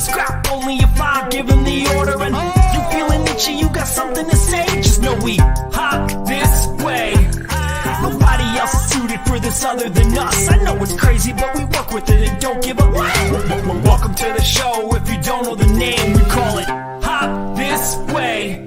scrap only if I give him the order. And you feeling itchy, you got something to say? Just know we hop this way. Nobody else is suited for this other than us. I know it's crazy, but we work with it and don't give up. Welcome to the show. If you don't know the name, we call it Hop This Way.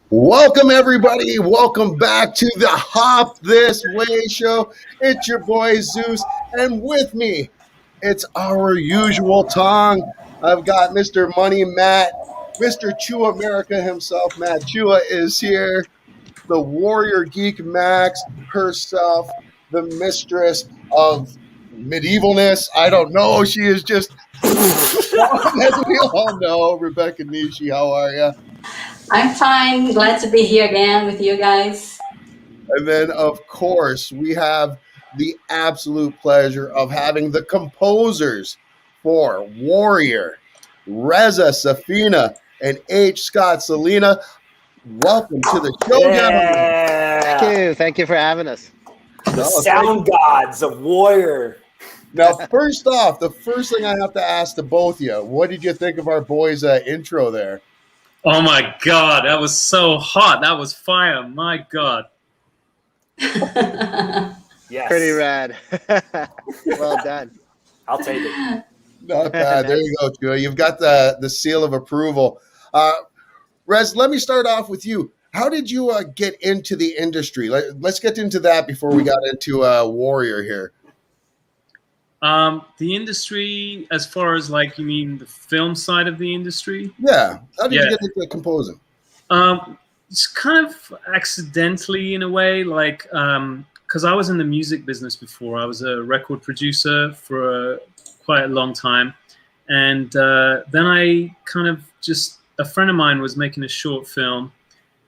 Welcome, everybody. Welcome back to the Hop This Way show. It's your boy Zeus, and with me, it's our usual Tong. I've got Mr. Money Matt, Mr. Chew America himself. Matt Chua is here. The warrior geek Max herself, the mistress of medievalness. I don't know. She is just, as we all know, Rebeca Nishi. How are you? I'm fine. Glad to be here again with you guys. And then, of course, we have the absolute pleasure of having the composers for Warrior, Reza Safinia, and H. Scott Salinas. Welcome to the show, gentlemen. Thank you for having us. The sound gods of Warrior. Now, first off, the first thing I have to ask to both of you, what did you think of our boys' intro there? Oh my God, that was so hot. That was fire. My God. Yes. Pretty rad. Well done. I'll take it. Not bad. There you go, Chua. You've got the seal of approval. Rez, let me start off with you. How did you get into the industry? Let's get into that before we got into Warrior here. The industry, as far as you mean the film side of the industry? Yeah. How did you get into composing? It's kind of accidentally in a way, because I was in the music business before. I was a record producer for quite a long time. And then I kind of a friend of mine was making a short film,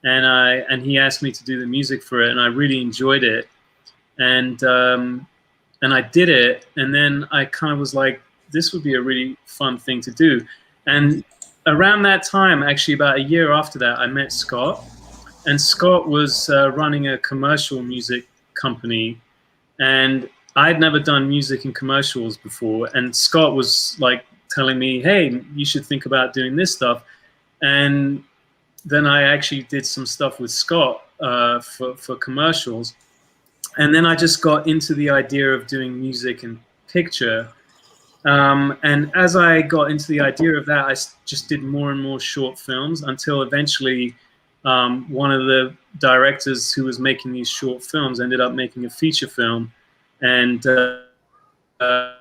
and he asked me to do the music for it, and I really enjoyed it. And I did it, and then I kind of was like, this would be a really fun thing to do. And around that time, actually about a year after that, I met Scott. And Scott was running a commercial music company. And I'd never done music in commercials before. And Scott was telling me, hey, you should think about doing this stuff. And then I actually did some stuff with Scott for commercials. And then I just got into the idea of doing music and picture. And as I got into the idea of that, I just did more and more short films until eventually one of the directors who was making these short films ended up making a feature film. And I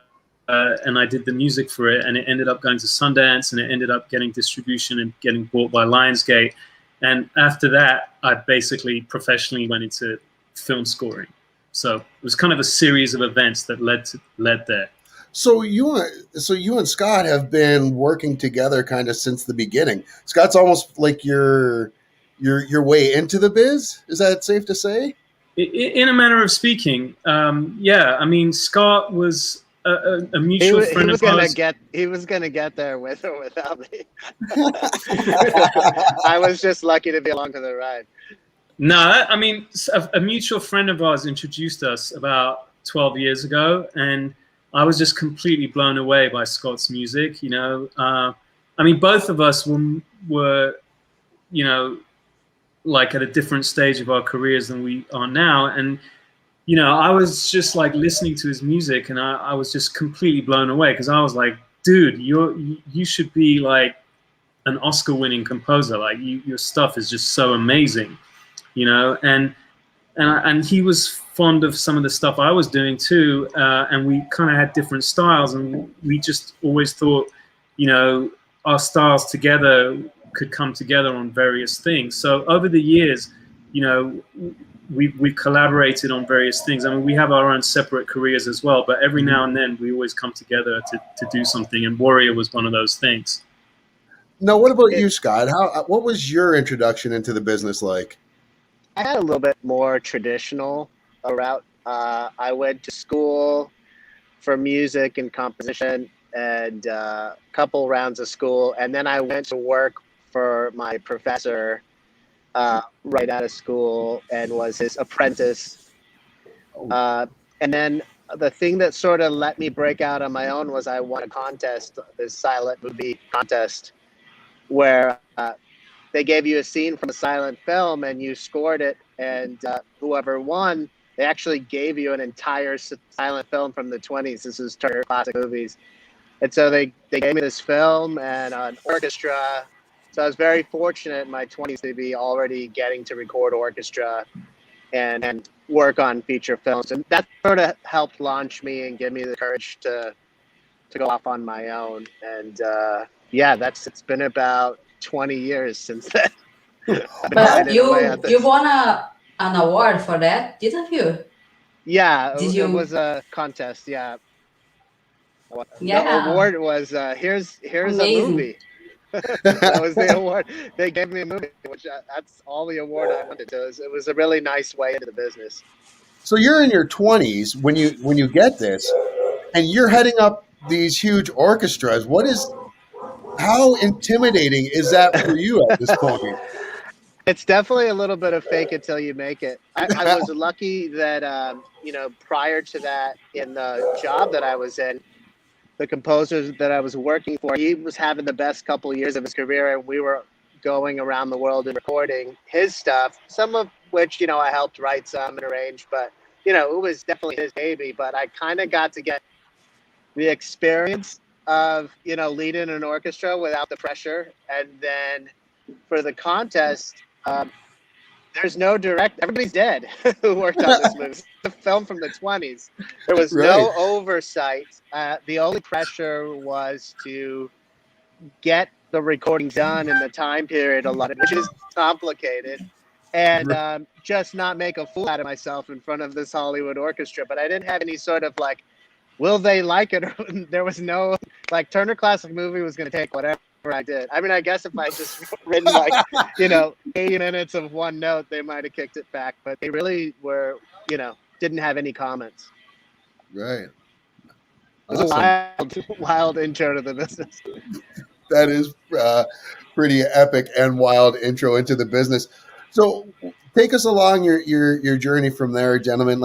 did the music for it, and it ended up going to Sundance, and it ended up getting distribution and getting bought by Lionsgate. And after that, I basically professionally went into film scoring. So it was kind of a series of events that led there. So you and Scott have been working together kind of since the beginning. Scott's almost like your way into the biz. Is that safe to say? In a manner of speaking, yeah. I mean, Scott was a mutual friend of ours. He was gonna get there with or without me. I was just lucky to be along for the ride. No, I mean, a mutual friend of ours introduced us about 12 years ago, and I was just completely blown away by Scott's music. I mean, both of us were at a different stage of our careers than we are now, and I was just listening to his music, and I was just completely blown away, because I was like, dude, you should be an Oscar-winning composer. Your stuff is just so amazing. And he was fond of some of the stuff I was doing too, and we kind of had different styles, and we just always thought, our styles together could come together on various things. So over the years, we've collaborated on various things. I mean, we have our own separate careers as well, but every now and then we always come together to do something, and Warrior was one of those things. Now, what about you, Scott? What was your introduction into the business like? I had a little bit more traditional route. I went to school for music and composition, and a couple rounds of school, and then I went to work for my professor right out of school and was his apprentice. And then the thing that sort of let me break out on my own was I won a contest, this silent movie contest, where they gave you a scene from a silent film and you scored it, and whoever won, they actually gave you an entire silent film from the 20s. This is Turner Classic Movies. And so they gave me this film and an orchestra. So I was very fortunate in my 20s to be already getting to record orchestra and work on feature films. And that sort of helped launch me and give me the courage to go off on my own. And it's been about 20 years since then. But you won an award for that, didn't you? Yeah, Did it you? was a contest. Yeah. Yeah. The award was here's Amazing. a movie. That was the award. They gave me a movie, which that's all the award I wanted. So it was a really nice way into the business. So you're in your 20s when you get this, and you're heading up these huge orchestras. How intimidating is that for you at this point? It's definitely a little bit of fake it till you make it. I was lucky that prior to that, in the job that I was in, the composer that I was working for, he was having the best couple of years of his career, and we were going around the world and recording his stuff, some of which, I helped write some and arrange, but, it was definitely his baby. But I kind of got to get the experience of, leading an orchestra without the pressure. And then for the contest, there's no everybody's dead who worked on this movie. It's a film from the 20s. There was no oversight. The only pressure was to get the recording done in the time period allotted, which is complicated, and just not make a fool out of myself in front of this Hollywood orchestra. But I didn't have any sort of will they like it? There was no, Turner Classic Movie was going to take whatever I did. I mean, I guess if I just written 80 minutes of one note, they might have kicked it back, but they really were, didn't have any comments. Right. It was a wild intro to the business. That is pretty epic and wild intro into the business. So take us along your journey from there, gentlemen.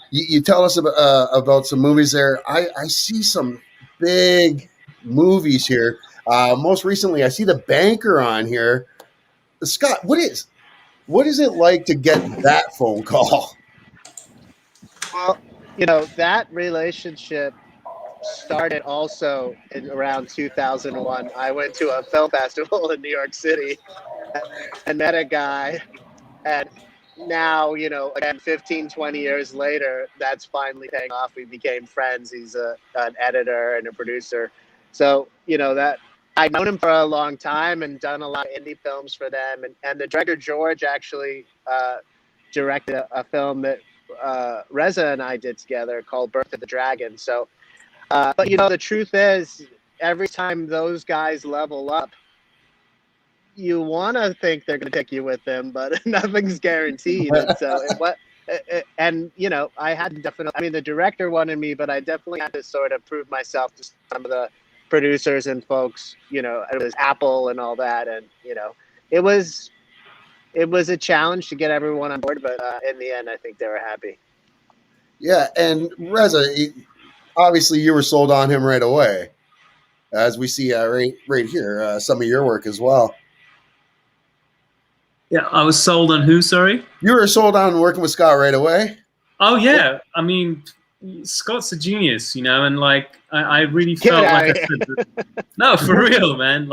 You tell us about some movies there. I see some big movies here. Most recently, I see The Banker on here. Scott, what is it like to get that phone call? Well, that relationship started also in around 2001. I went to a film festival in New York City and met a guy, and now, again, 15, 20 years later, that's finally paying off. We became friends. He's an editor and a producer. So, that I've known him for a long time and done a lot of indie films for them. And the director, George, actually directed a film that Reza and I did together called Birth of the Dragon. So, but, the truth is, every time those guys level up, you want to think they're going to take you with them, but nothing's guaranteed. And so, I had to definitely, the director wanted me, but I definitely had to sort of prove myself to some of the producers and folks, it was Apple and all that. And, it was a challenge to get everyone on board, but in the end, I think they were happy. Yeah. And Reza, obviously you were sold on him right away, as we see right here, some of your work as well. Yeah, I was sold on who, sorry? You were sold on working with Scott right away? Oh, yeah. Scott's a genius, and I really felt like I said, no, for real, man.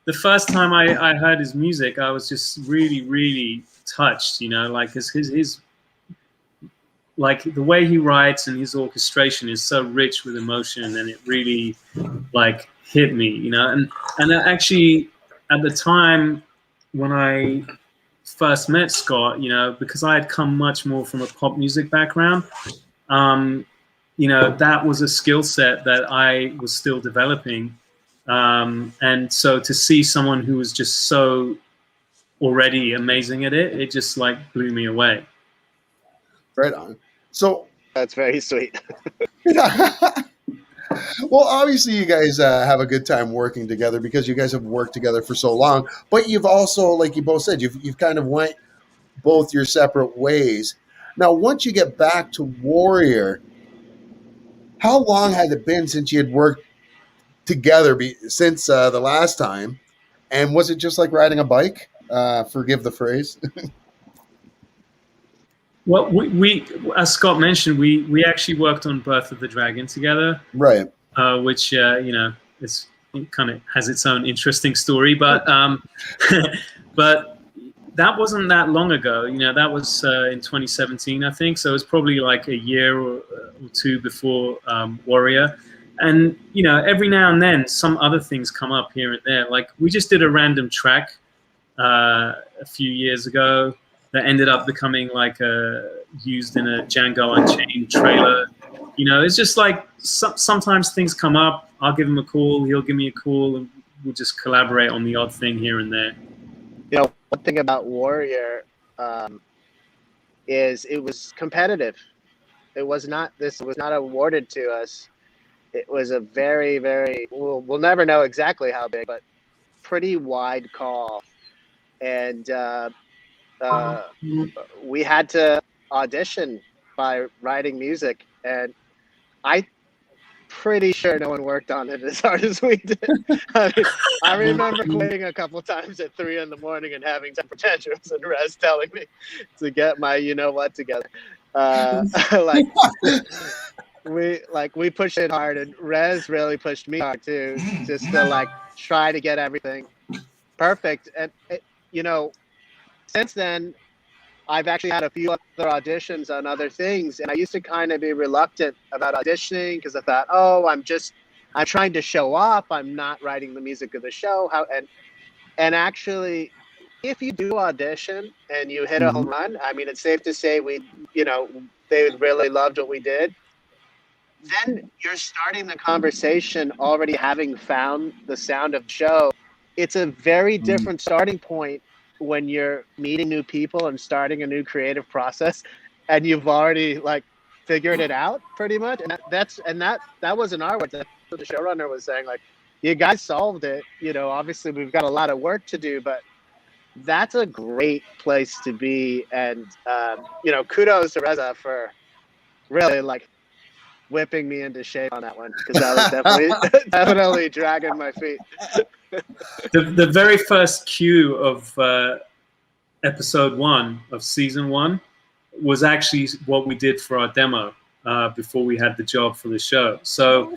The first time I heard his music, I was just really, really touched, his the way he writes and his orchestration is so rich with emotion, and it really hit me, and actually at the time when I first met Scott, because I had come much more from a pop music background, that was a skill set that I was still developing. And so to see someone who was just so already amazing at it, it just blew me away. Right on. So that's very sweet. Well, obviously you guys have a good time working together because you guys have worked together for so long, but you've also, like you both said, you've kind of went both your separate ways. Now, once you get back to Warrior, how long had it been since you had worked together since the last time? And was it just like riding a bike? Forgive the phrase. Well, we as Scott mentioned, we actually worked on Birth of the Dragon together, Right. Which it kind of has its own interesting story, but but that wasn't that long ago. That was in 2017, I think. So it was probably like a year or two before Warrior. And every now and then, some other things come up here and there. Like we just did a random track a few years ago that ended up becoming like used in a Django Unchained trailer. It's just like sometimes things come up. I'll give him a call, he'll give me a call, and we'll just collaborate on the odd thing here and there. One thing about Warrior is it was competitive. It was not awarded to us. It was a very, very, we'll never know exactly how big, but pretty wide call. And we had to audition by writing music, and I'm pretty sure no one worked on it as hard as we did. I remember quitting a couple times at 3 a.m. and having temper tantrums, and Rez telling me to get my what together. We pushed it hard, and Rez really pushed me hard too, just to try to get everything perfect. And since then, I've actually had a few other auditions on other things, and I used to kind of be reluctant about auditioning because I thought, I'm trying to show off. I'm not writing the music of the show. And actually, if you do audition and you hit a home run, I mean, it's safe to say they really loved what we did. Then you're starting the conversation already having found the sound of the show. It's a very different starting point when you're meeting new people and starting a new creative process, and you've already figured it out pretty much. And that wasn't our words. That's what the showrunner was saying. You guys solved it. Obviously we've got a lot of work to do, but that's a great place to be. And kudos to Reza for really whipping me into shape on that one, because I was definitely dragging my feet. The very first cue of episode 1 of season 1 was actually what we did for our demo before we had the job for the show. So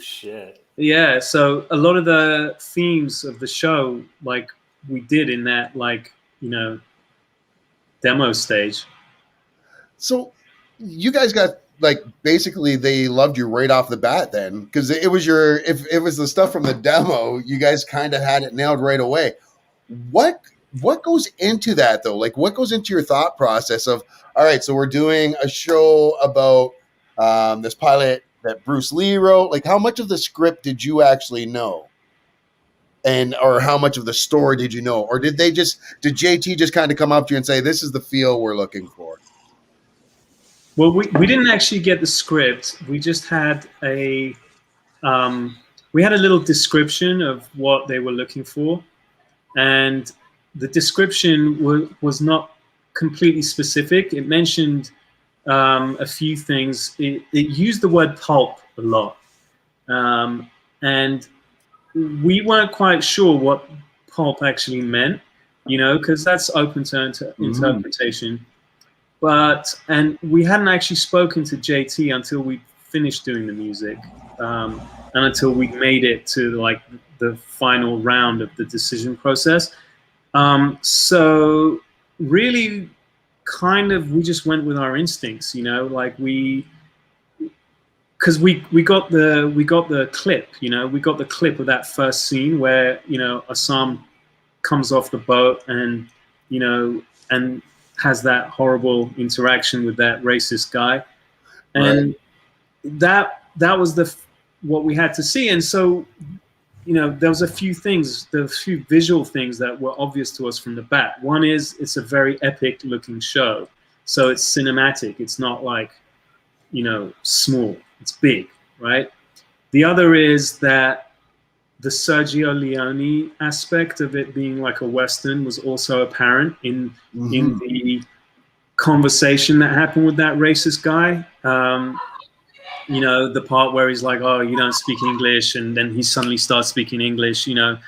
yeah, so a lot of the themes of the show we did in that demo stage. So you guys got basically they loved you right off the bat then, because it was if it was the stuff from the demo, you guys kind of had it nailed right away. What goes into that though? What goes into your thought process of, all right, so we're doing a show about this pilot that Bruce Lee wrote. How much of the script did you actually know? Or how much of the story did you know? Or did JT just kind of come up to you and say, this is the feel we're looking for? Well, we didn't actually get the script. We just had a little description of what they were looking for, and the description was not completely specific. It mentioned a few things. It used the word pulp a lot, and we weren't quite sure what pulp actually meant, because that's open to interpretation. And we hadn't actually spoken to JT until we finished doing the music, and until we made it to the final round of the decision process. So really, kind of, we just went with our instincts, because we got the clip, we got the clip of that first scene where Assam comes off the boat and and has that horrible interaction with that racist guy, and that was what we had to see. And so there was a few visual things that were obvious to us from the bat. One is it's a very epic looking show, so it's cinematic. It's not small, it's big, right? The other is that the Sergio Leone aspect of it being like a Western was also apparent in the conversation that happened with that racist guy. You know, the part where he's like, "Oh, you don't speak English," and then he suddenly starts speaking English. You know,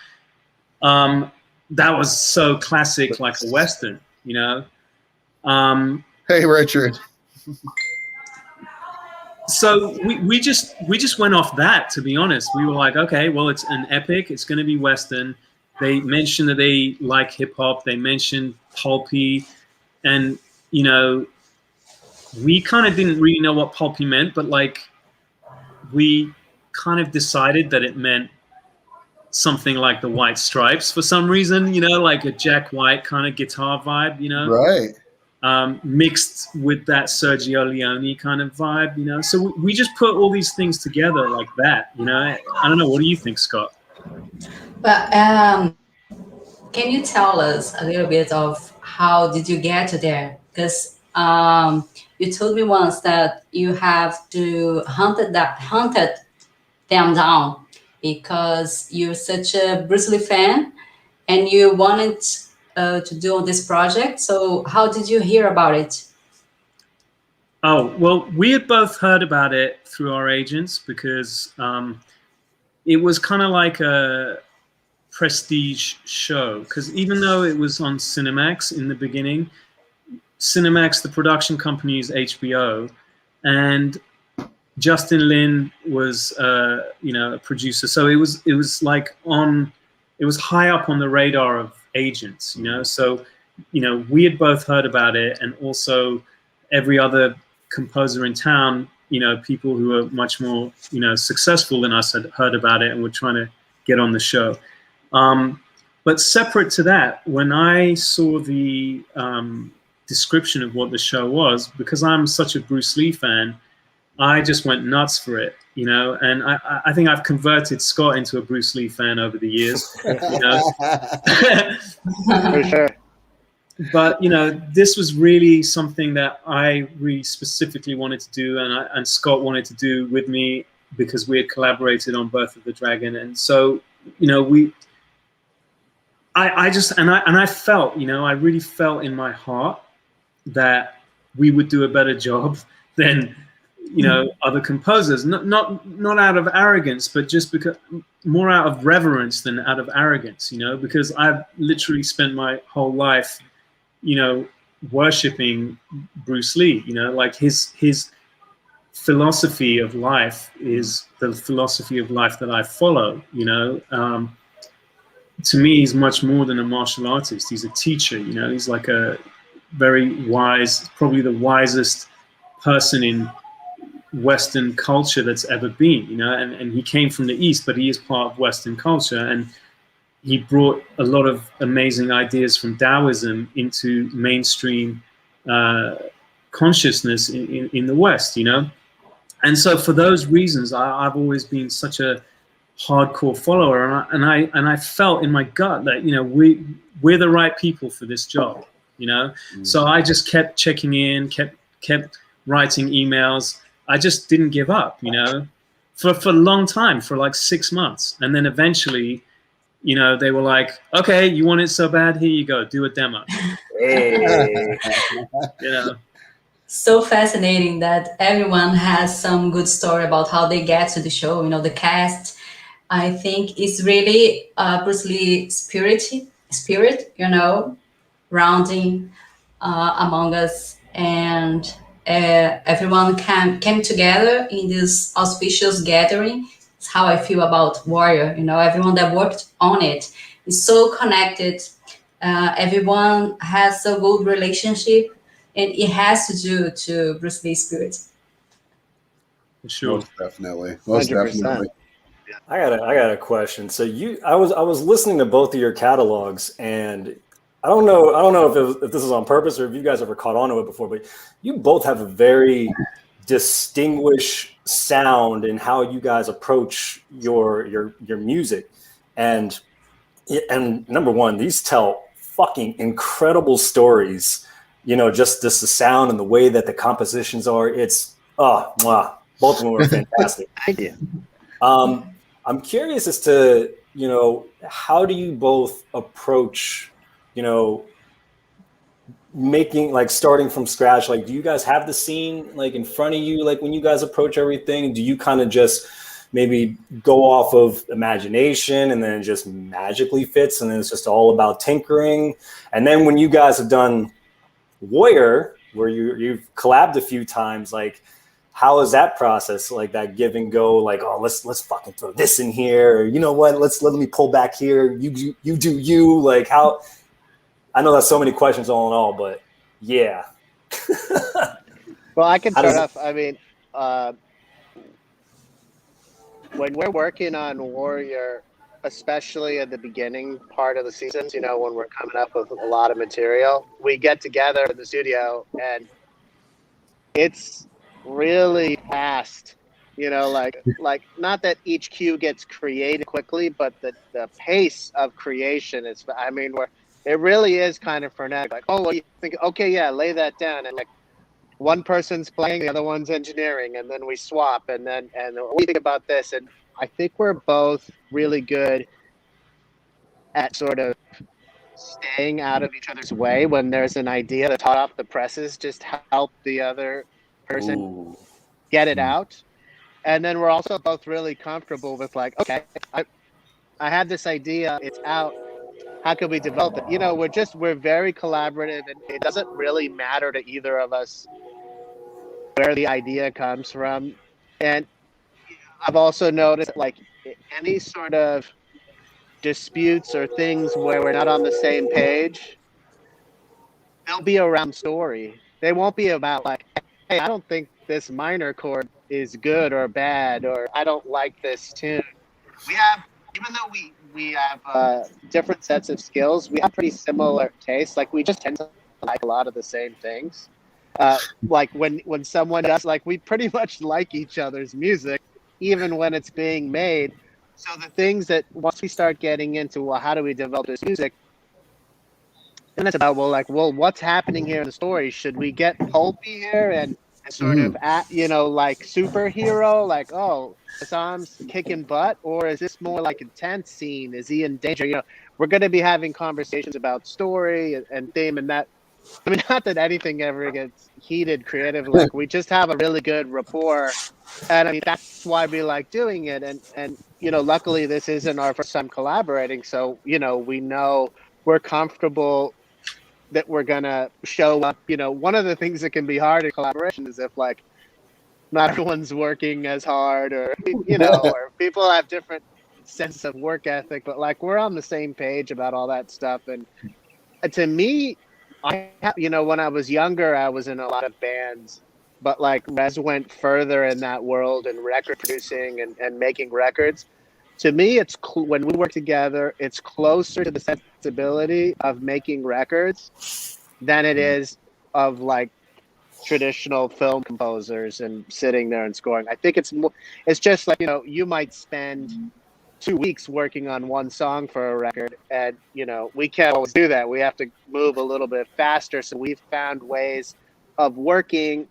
that was so classic, like a Western. You know. Hey, Richard. So we just went off that, to be honest. We were like, okay, well, it's an epic. It's going to be Western. They mentioned that they like hip hop. They mentioned pulpy, and you know, we kind of didn't really know what pulpy meant, but like we kind of decided that it meant something like the White Stripes for some reason. You know, like a Jack White kind of guitar vibe. You know, Right. Mixed with that Sergio Leone kind of vibe, you know. So we just put all these things together like that, you know. I don't know. What do you think, Scott? But can you tell us a little bit of how did you get to there? Because you told me once that you have to hunted them down because you're such a Bruce Lee fan and you wanted to do this project. So how did you hear about it? Oh, well, we had both heard about it through our agents because it was kind of like a prestige show. Because even though it was on Cinemax in the beginning, Cinemax, the production company, is HBO, and Justin Lin was, you know, a producer. So it was like it was high up on the radar of agents, you know. So, you know, we had both heard about it, and also every other composer in town, you know, people who are much more, you know, successful than us had heard about it and were trying to get on the show. But separate to that, when I saw the description of what the show was, because I'm such a Bruce Lee fan, I just went nuts for it, you know, and I think I've converted Scott into a Bruce Lee fan over the years, you know. For sure. But, you know, this was really something that I really specifically wanted to do, and Scott wanted to do with me because we had collaborated on Birth of the Dragon. And so, you know, I felt, you know, I really felt in my heart that we would do a better job than, you know, other composers, not out of arrogance, but just because more out of reverence than out of arrogance, you know, because I've literally spent my whole life, you know, worshipping Bruce Lee, you know, like his philosophy of life is the philosophy of life that I follow, you know. To me, he's much more than a martial artist. He's a teacher, you know. He's like a very wise, probably the wisest person in Western culture that's ever been, you know, and he came from the East, but he is part of Western culture, and he brought a lot of amazing ideas from Taoism into mainstream consciousness in the West, you know. And so for those reasons, I've always been such a hardcore follower, and I felt in my gut that, you know, we're the right people for this job, you know. So I just kept checking in, kept writing emails. I just didn't give up, you know, for a long time, for like 6 months. And then eventually, you know, they were like, okay, you want it so bad, here you go, do a demo. Hey. You know. So fascinating that everyone has some good story about how they get to the show. You know, the cast, I think, is really Bruce Lee spirit, you know, rounding among us, and everyone came together in this auspicious gathering. It's how I feel about Warrior. You know, everyone that worked on it is so connected. Everyone has a good relationship, and it has to do to Bruce Lee spirit. For sure. Most definitely. Most 100%. definitely. I got a question. So I was listening to both of your catalogs, and I don't know if this is on purpose or if you guys ever caught on to it before, but you both have a very distinguished sound in how you guys approach your music, and number one, these tell fucking incredible stories. You know, just the sound and the way that the compositions are. It's both of them are fantastic. Thank you. I'm curious as to, you know, how do you both approach, you know, making, like, starting from scratch, like, do you guys have the scene like in front of you, like when you guys approach everything? Do you kind of just maybe go off of imagination and then it just magically fits and then it's just all about tinkering? And then when you guys have done Warrior, where you've collabed a few times, like, how is that process, like that give and go, like, oh, let's fucking throw this in here, or, you know what, let me pull back here, you do you, like, how? I know that's so many questions all in all, but yeah. Well, I can start off. I mean, when we're working on Warrior, especially at the beginning part of the seasons, you know, when we're coming up with a lot of material, we get together in the studio and it's really fast, you know, like not that each cue gets created quickly, but the pace of creation is, I mean, it really is kind of frenetic. Like, oh, well, you think, okay, yeah, lay that down. And like one person's playing, the other one's engineering, and then we swap. And what do you think about this? And I think we're both really good at sort of staying out of each other's way when there's an idea that's hot off the presses, just help the other person get it out. And then we're also both really comfortable with like, okay, I had this idea, it's out. How can we develop it? You know, we're very collaborative, and it doesn't really matter to either of us where the idea comes from. And I've also noticed, like, any sort of disputes or things where we're not on the same page, they'll be around story. They won't be about like, hey, I don't think this minor chord is good or bad, or I don't like this tune. We have, even though we have different sets of skills, we have pretty similar tastes. Like, we just tend to like a lot of the same things. Like when someone does, like, we pretty much like each other's music, even when it's being made. So the things that once we start getting into, well, how do we develop this music? And it's about, well, what's happening here in the story? Should we get pulpy here and sort of at, you know, like superhero, like, oh, Hassan's kicking butt, or is this more like intense scene? Is he in danger? You know, we're going to be having conversations about story and theme, and that, I mean, not that anything ever gets heated creatively. Like, we just have a really good rapport, and I mean, that's why we like doing it. And you know, luckily this isn't our first time collaborating, so, you know, we know we're comfortable that we're gonna show up. You know, one of the things that can be hard in collaboration is if, like, not everyone's working as hard, or, you know, or people have different sense of work ethic, but like, we're on the same page about all that stuff. And to me, you know, when I was younger, I was in a lot of bands, but like Rez went further in that world and record producing and making records. To me, it's when we work together, it's closer to the sensibility of making records than it is of like traditional film composers and sitting there and scoring. I think it's just like, you know, you might spend 2 weeks working on one song for a record, and, you know, we can't always do that. We have to move a little bit faster. So we've found ways of working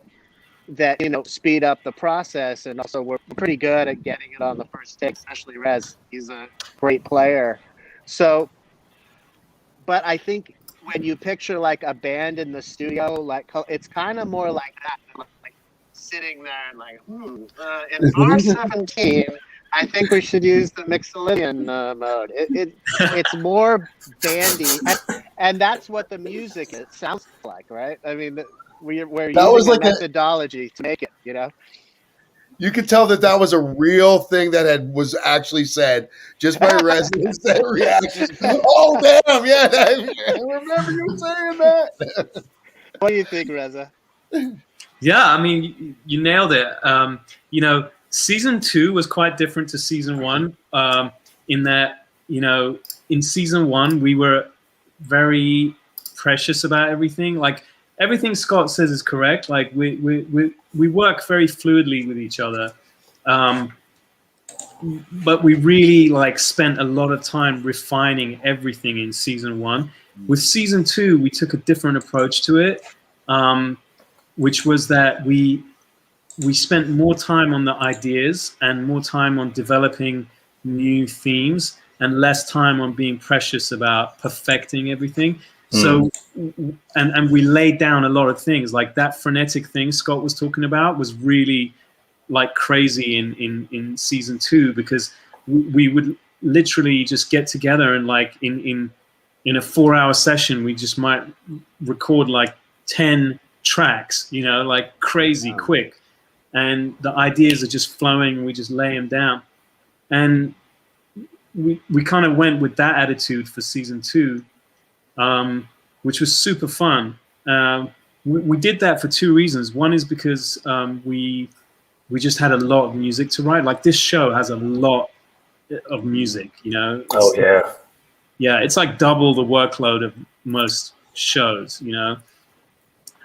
that, you know, speed up the process, and also we're pretty good at getting it on the first take, especially Rez. He's a great player. So, but I think when you picture like a band in the studio, like, it's kind of more like that, like sitting there and like, in R17, I think we should use the Mixolydian mode. It's more bandy, and that's what the music sounds like, right? I mean, we're using like a methodology to make it, you know? You could tell that was a real thing that was actually said just by Reza's reaction. Oh, damn, yeah, I remember you saying that. What do you think, Reza? Yeah, I mean, you nailed it. You know, season 2 was quite different to season 1, in that, you know, in season 1, we were very precious about everything. Like, everything Scott says is correct. Like, we work very fluidly with each other. But we really like spent a lot of time refining everything in season 1. With season 2, we took a different approach to it, which was that we spent more time on the ideas and more time on developing new themes and less time on being precious about perfecting everything. So, and we laid down a lot of things, like that frenetic thing Scott was talking about was really like crazy in season 2, because we would literally just get together and like in a 4-hour session, we just might record like 10 tracks, you know, like crazy quick. And the ideas are just flowing, and we just lay them down. And we kind of went with that attitude for season 2, which was super fun. We did that for 2 reasons. One is because we just had a lot of music to write. Like this show has a lot of music, you know. Yeah, it's like double the workload of most shows, you know.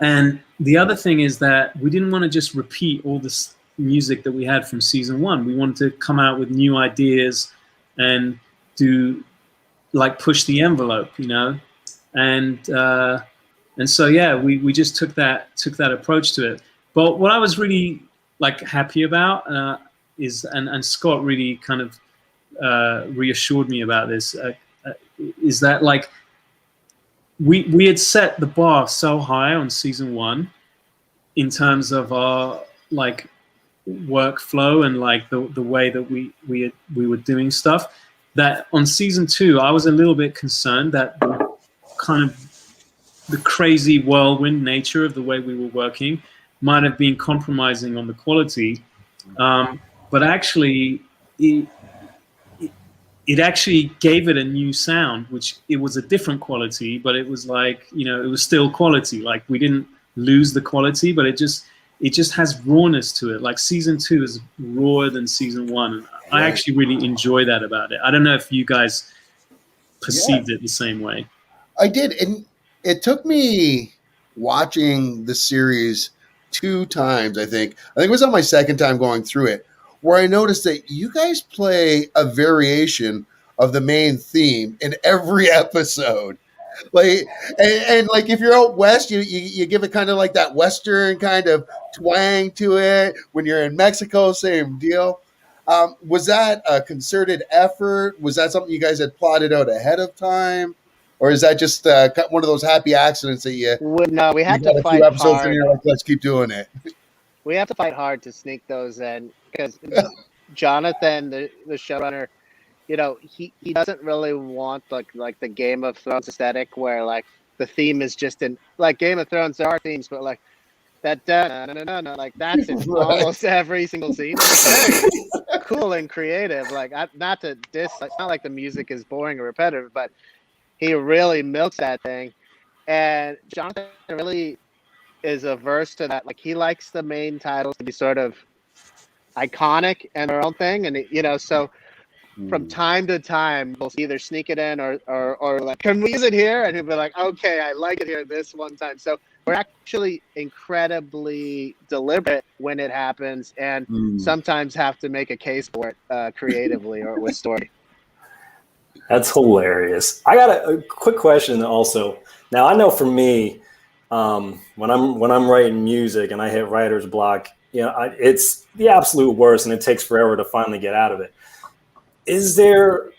And the other thing is that we didn't want to just repeat all this music that we had from season 1. We wanted to come out with new ideas and do like push the envelope, you know. And so yeah, we just took that approach to it. But what I was really like happy about is, and Scott really kind of reassured me about this, is that like we had set the bar so high on season 1 in terms of our like workflow and like the way that we were doing stuff, that on season 2 I was a little bit concerned that kind of the crazy whirlwind nature of the way we were working might have been compromising on the quality, but actually it actually gave it a new sound, which it was a different quality, but it was like, you know, it was still quality. Like we didn't lose the quality, but it just has rawness to it. Like season 2 is rawer than season 1. And I actually really enjoy that about it. I don't know if you guys perceived it the same way. I did, and it took me watching the series 2 times, I think it was on my second time going through it, where I noticed that you guys play a variation of the main theme in every episode. Like, and like if you're out west, you give it kind of like that Western kind of twang to it. When you're in Mexico, same deal. Was that a concerted effort? Was that something you guys had plotted out ahead of time? Or is that just one of those happy accidents that you No, we had got to a fight few episodes hard. and you're like, let's keep doing it? We have to fight hard to sneak those in, because Jonathan, the showrunner, you know, he doesn't really want like the Game of Thrones aesthetic where like the theme is just in like Game of Thrones. There are themes, but like that no, like that's in almost every single scene. It's very cool and creative. Like not to diss, it's not like the music is boring or repetitive, but he really milks that thing. And Jonathan really is averse to that. Like he likes the main titles to be sort of iconic and their own thing, and you know, so from time to time we'll either sneak it in or like, can we use it here? And he'll be like, okay, I like it here this one time. So we're actually incredibly deliberate when it happens, and sometimes have to make a case for it creatively or with story. That's hilarious. I got a quick question also. Now I know for me, when I'm writing music and I hit writer's block, you know, it's the absolute worst, and it takes forever to finally get out of it. Is there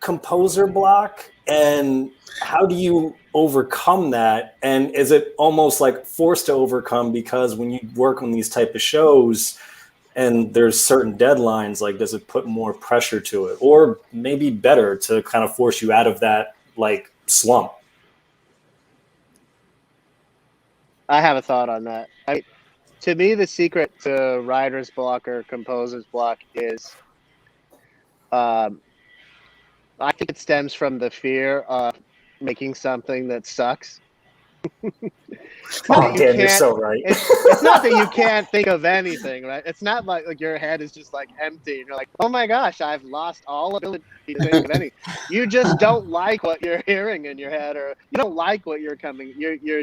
composer block, and how do you overcome that? And is it almost like forced to overcome, because when you work on these type of shows and there's certain deadlines, like does it put more pressure to it, or maybe better to kind of force you out of that like slump? I have a thought on that. To me, the secret to writer's block or composer's block is, I think it stems from the fear of making something that sucks. Oh, damn, you're so right. It's not that you can't think of anything, right? It's not like your head is just like empty and you're like, oh my gosh, I've lost all ability to think of anything. You just don't like what you're hearing in your head, or you don't like what you're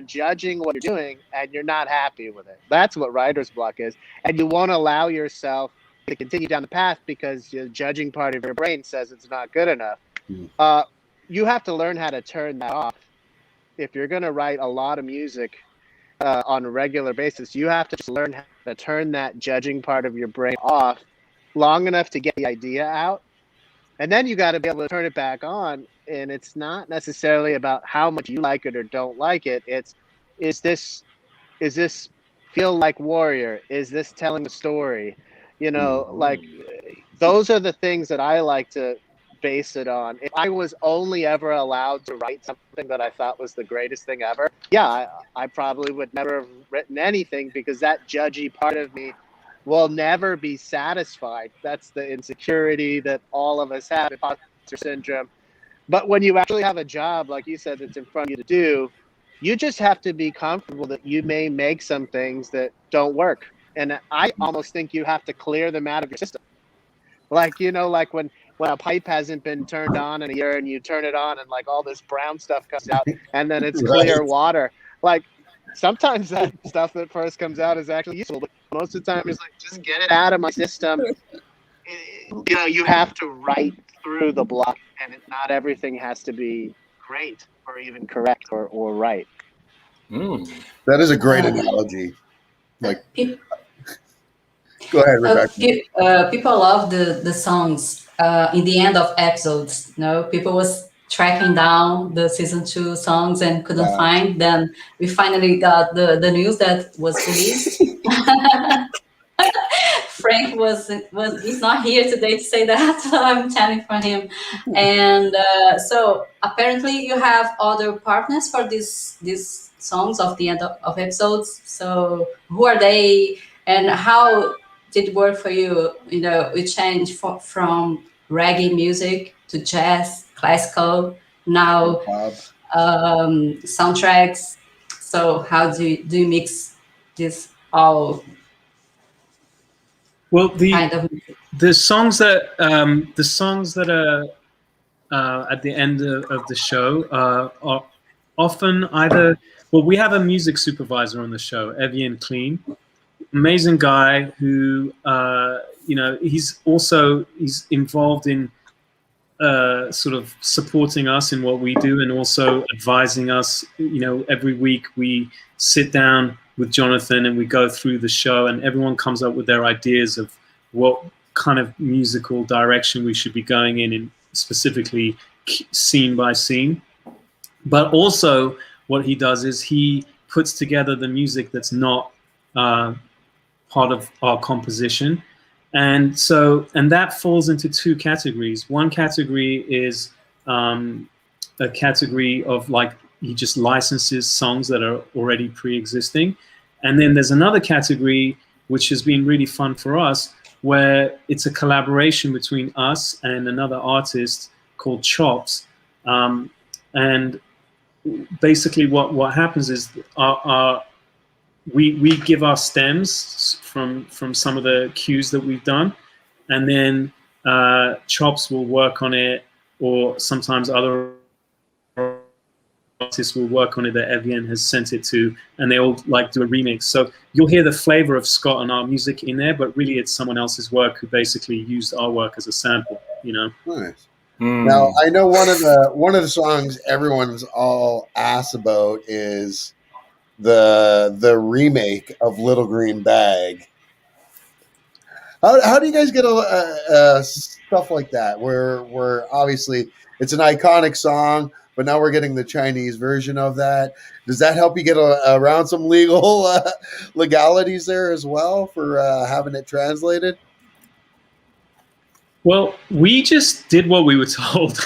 judging what you're doing, and you're not happy with it. That's what writer's block is. And you won't allow yourself to continue down the path because the judging part of your brain says it's not good enough. You have to learn how to turn that off. If you're going to write a lot of music on a regular basis, you have to just learn how to turn that judging part of your brain off long enough to get the idea out, And then you got to be able to turn it back on. And it's not necessarily about how much you like it or don't like it. It's, is this is this feel like Warrior? Is this telling a story? You know, like those are the things that I like to base it on. If I was only ever allowed to write something that I thought was the greatest thing ever, yeah, I probably would never have written anything, because that judgy part of me will never be satisfied. That's the insecurity that all of us have, imposter syndrome. But when you actually have a job, like you said, that's in front of you to do, you just have to be comfortable that you may make some things that don't work. And I almost think you have to clear them out of your system. Like, you know, like when a pipe hasn't been turned on in a year and you turn it on and like all this brown stuff comes out and then it's Right. clear water. Like sometimes that stuff that first comes out is actually useful, but most of the time it's like, just get it out of my system. You know, you have to write through the block, and not everything has to be great or even correct or right. That is a great analogy. Like, Pe- go ahead, Rebecca. people love the songs in the end of episodes. You know, people was tracking down the season 2 songs and couldn't find. Then we finally got the news that was released. Frank was he's not here today to say that, so I'm telling for him. And so apparently you have other partners for these songs of the end of episodes. So who are they, and how did it work for you? You know, we changed from reggae music to jazz, classical, now soundtracks. So how do you mix this all Well, kind of? the songs that are at the end of the show are often either, well, we have a music supervisor on the show, Evian Clean, amazing guy who you know, he's involved in sort of supporting us in what we do and also advising us. You know, every week we sit down with Jonathan and we go through the show, and everyone comes up with their ideas of what kind of musical direction we should be going in specifically scene by scene. But also what he does is he puts together the music that's not part of our composition. And that falls into 2 categories. One category is a category of, like, he just licenses songs that are already pre-existing. And then there's another category, which has been really fun for us, where it's a collaboration between us and another artist called Chops. And basically what happens is we give our stems from some of the cues that we've done, and then Chops will work on it, or sometimes other artists will work on it that Evian has sent it to, and they all like do a remix. So you'll hear the flavor of Scott and our music in there, but really it's someone else's work who basically used our work as a sample, you know. Nice. Now, I know one of the songs everyone's all asked about is the remake of Little Green Bag. How do you guys get stuff like that, where obviously it's an iconic song, but now we're getting the Chinese version of that? Does that help you get around some legalities there as well for having it translated? Well, we just did what we were told.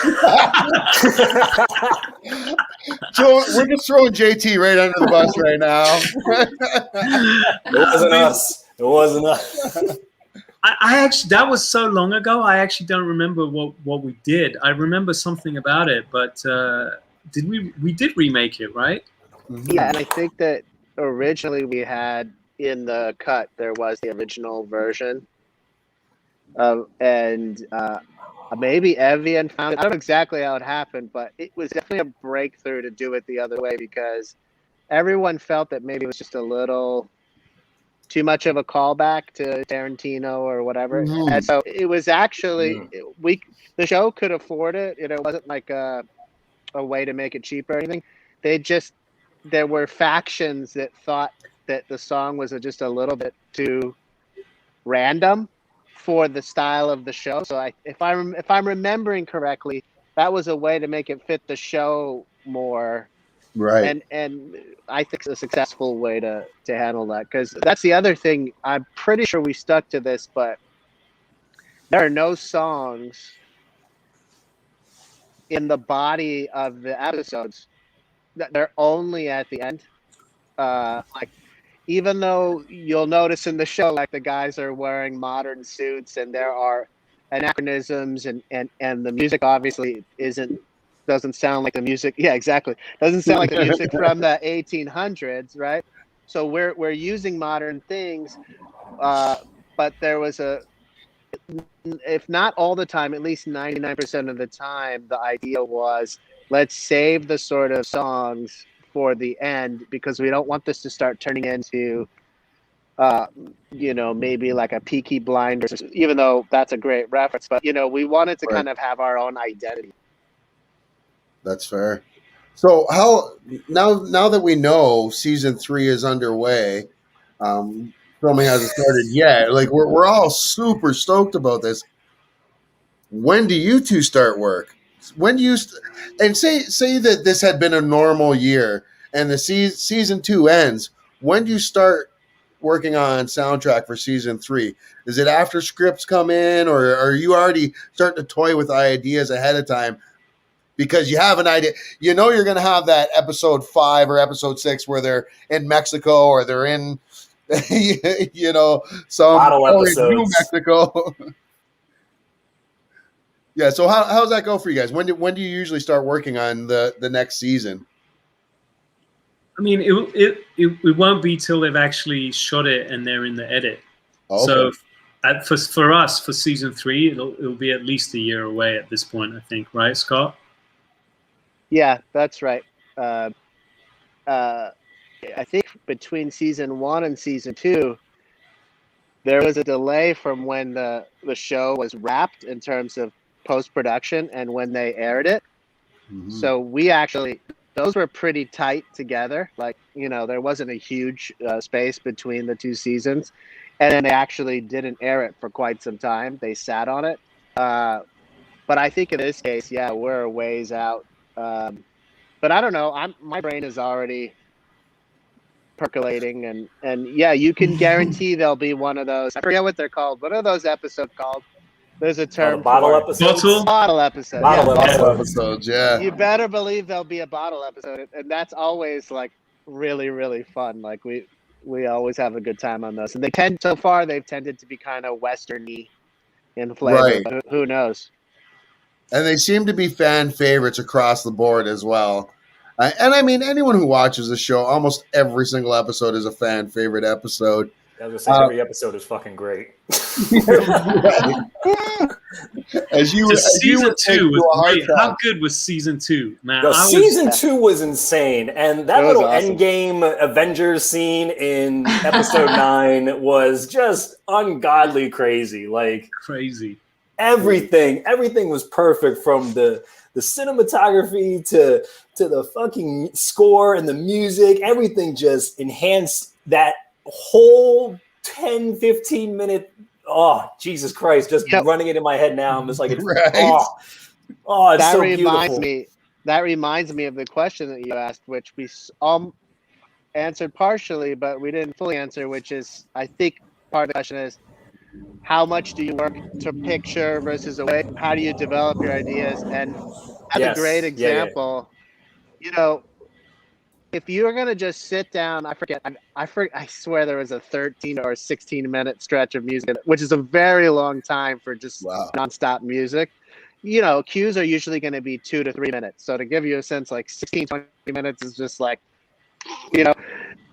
So we're just throwing JT right under the bus right now. It wasn't us. It wasn't us. I actually, that was so long ago, I actually don't remember what we did. I remember something about it, but we did remake it, right? Yeah, and I think that originally we had in the cut, there was the original version. And maybe Evian found it. I don't know exactly how it happened, but it was definitely a breakthrough to do it the other way, because everyone felt that maybe it was just a little too much of a callback to Tarantino or whatever. Mm-hmm. And so it was actually, the show could afford it. You know, it wasn't like a way to make it cheap or anything. There were factions that thought that the song was just a little bit too random for the style of the show. So if I'm remembering correctly, that was a way to make it fit the show more. Right. And I think it's a successful way to handle that, because that's the other thing. I'm pretty sure we stuck to this, but there are no songs in the body of the episodes. They're only at the end. Like, even though you'll notice in the show, like, the guys are wearing modern suits and there are anachronisms, and the music obviously doesn't sound like the music. Yeah, exactly. Doesn't sound like the music from the 1800s, right? So we're using modern things, but there was if not all the time, at least 99% of the time, the idea was, let's save the sort of songs for the end, because we don't want this to start turning into maybe like a Peaky Blinders, even though that's a great reference, but we wanted to kind of have our own identity. That's fair. So now that we know season 3 is underway, filming hasn't started yet. Like, we're all super stoked about this. When do you two start work? When do you and say that this had been a normal year and the season 2 ends? When do you start working on soundtrack for season 3? Is it after scripts come in, or are you already starting to toy with ideas ahead of time? Because you have an idea, you're going to have that episode 5 or episode 6 where they're in Mexico, or they're in, some Bottle New episodes. Mexico. Yeah. So how's that go for you guys? When do you usually start working on the next season? I mean, it won't be till they've actually shot it and they're in the edit. Okay. So for us, for season 3, it'll be at least a year away at this point, I think, right, Scott? Yeah, that's right. I think between season 1 and season 2, there was a delay from when the show was wrapped in terms of post-production and when they aired it. Mm-hmm. So those were pretty tight together. Like, there wasn't a huge space between the 2 seasons. And then they actually didn't air it for quite some time. They sat on it. But I think in this case, yeah, we're a ways out. But I don't know. My brain is already percolating, and yeah, you can guarantee there'll be one of those. I forget what they're called. What are those episodes called? There's a term the bottle for it. episodes. Bottle episode. Bottle Yeah. episode. Episodes, yeah. You better believe there'll be a bottle episode, and that's always like really, really fun. Like, we always have a good time on those, and they've tended to be kind of Western-y in flavor. Right. But who knows? And they seem to be fan favorites across the board as well. And I mean, anyone who watches the show, almost every single episode is a fan favorite episode. I was gonna say every episode is fucking great. Season 2 was great. How good was season 2, man? Season 2 was insane, and that little awesome. Endgame Avengers scene in episode 9 was just ungodly crazy. Like, crazy. Everything was perfect, from the cinematography to the fucking score and the music. Everything just enhanced that whole 10-15 minute. Oh, Jesus Christ, just running it in my head now. I'm just like, it's, right. it's that so reminds beautiful. me that reminds me of the question that you asked, which we answered partially, but we didn't fully answer, which is, I think part of the question is, how much do you work to picture versus away? How do you develop your ideas? And that's a great example. If you're going to just sit down, I swear there was a 13 or 16 minute stretch of music, which is a very long time for just nonstop music. Cues are usually going to be 2 to 3 minutes. So to give you a sense, like 16, 20 minutes is just like,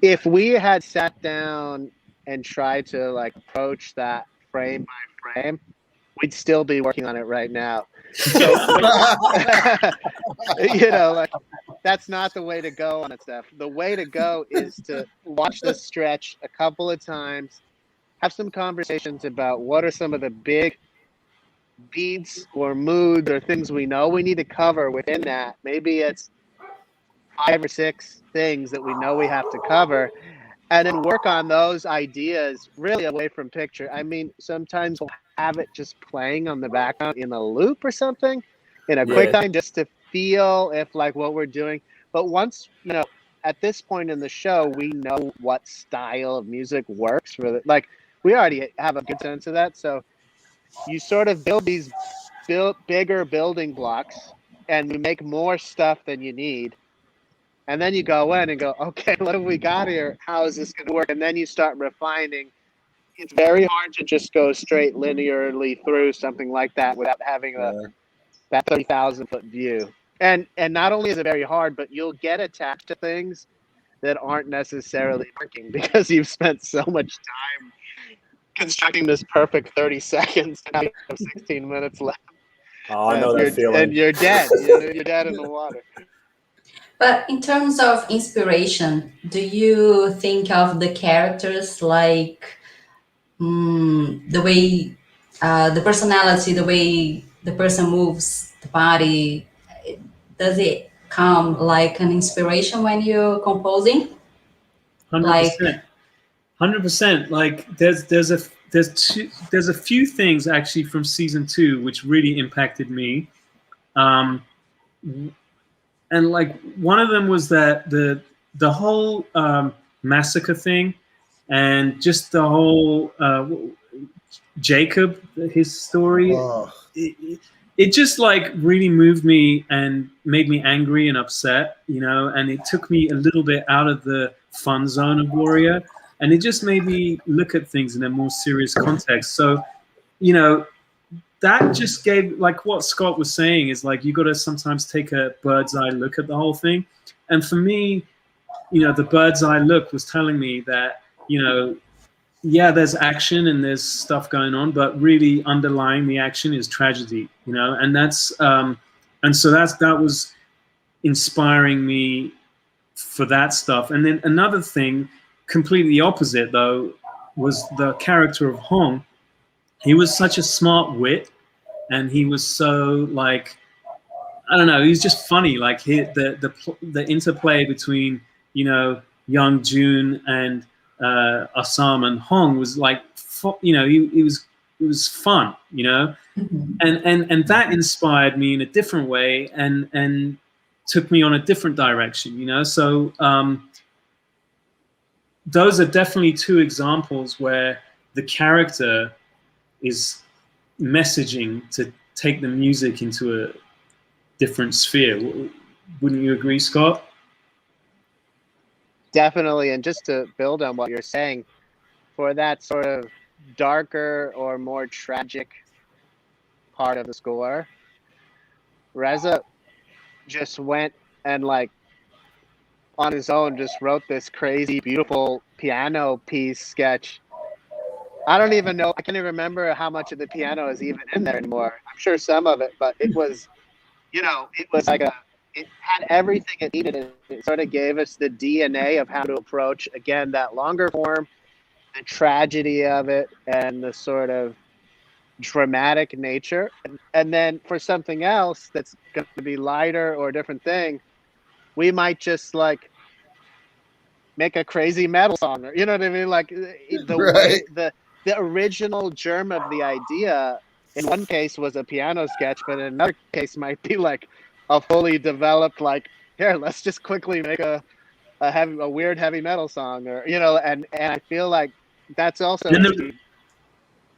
if we had sat down and tried to like approach that frame by frame, we'd still be working on it right now. So, like, that's not the way to go on it, stuff. The way to go is to watch the stretch a couple of times, have some conversations about what are some of the big beats or moods or things we know we need to cover within that. Maybe it's 5 or 6 things that we know we have to cover, and then work on those ideas really away from picture. I mean, sometimes we'll have it just playing on the background in a loop or something in a quick time, just to feel if like what we're doing. But once, at this point in the show, we know what style of music works for the, like, we already have a good sense of that. So you sort of build these bigger building blocks, and you make more stuff than you need. And then you go in and go, okay, what have we got here? How is this going to work? And then you start refining. It's very hard to just go straight linearly through something like that without having that 30,000-foot view. And not only is it very hard, but you'll get attached to things that aren't necessarily working because you've spent so much time constructing this perfect 30 seconds and now you have 16 minutes left. Oh, I know that feeling. And you're dead. You're dead in the water. But in terms of inspiration, do you think of the characters like the way, the personality, the way the person moves, the body? Does it come like an inspiration when you're composing? 100%. 100%. Like there's a few things actually from season 2 which really impacted me. And like one of them was that the whole massacre thing, and just the whole Jacob, his story. Oh. It just like really moved me and made me angry and upset, and it took me a little bit out of the fun zone of Warrior, and it just made me look at things in a more serious context. So, that just gave, like what Scott was saying, is like you got to sometimes take a bird's eye look at the whole thing. And for me, the bird's eye look was telling me that, there's action and there's stuff going on, but really underlying the action is tragedy, and that's and so that was inspiring me for that stuff. And then another thing, completely opposite though, was the character of Hong. He was such a smart wit, and he was so like, I don't know, he's just funny. Like the interplay between Young, June, and Assam and Hong was like, it was fun, and that inspired me in a different way and took me on a different direction, So those are definitely two examples where the character is messaging to take the music into a different sphere. Wouldn't you agree, Scott? Definitely. And just to build on what you're saying, for that sort of darker or more tragic part of the score, Reza just went and like on his own just wrote this crazy, beautiful piano piece sketch. I don't even know. I can't even remember how much of the piano is even in there anymore. I'm sure some of it, but it was, it was like it had everything it needed. And it sort of gave us the DNA of how to approach, again, that longer form, the tragedy of it, and the sort of dramatic nature. And then for something else that's going to be lighter or a different thing, we might just like make a crazy metal song, or, you know what I mean? Like the original germ of the idea in one case was a piano sketch, but in another case might be like a fully developed, like, here, let's just quickly make a weird heavy metal song, or, and I feel like that's also.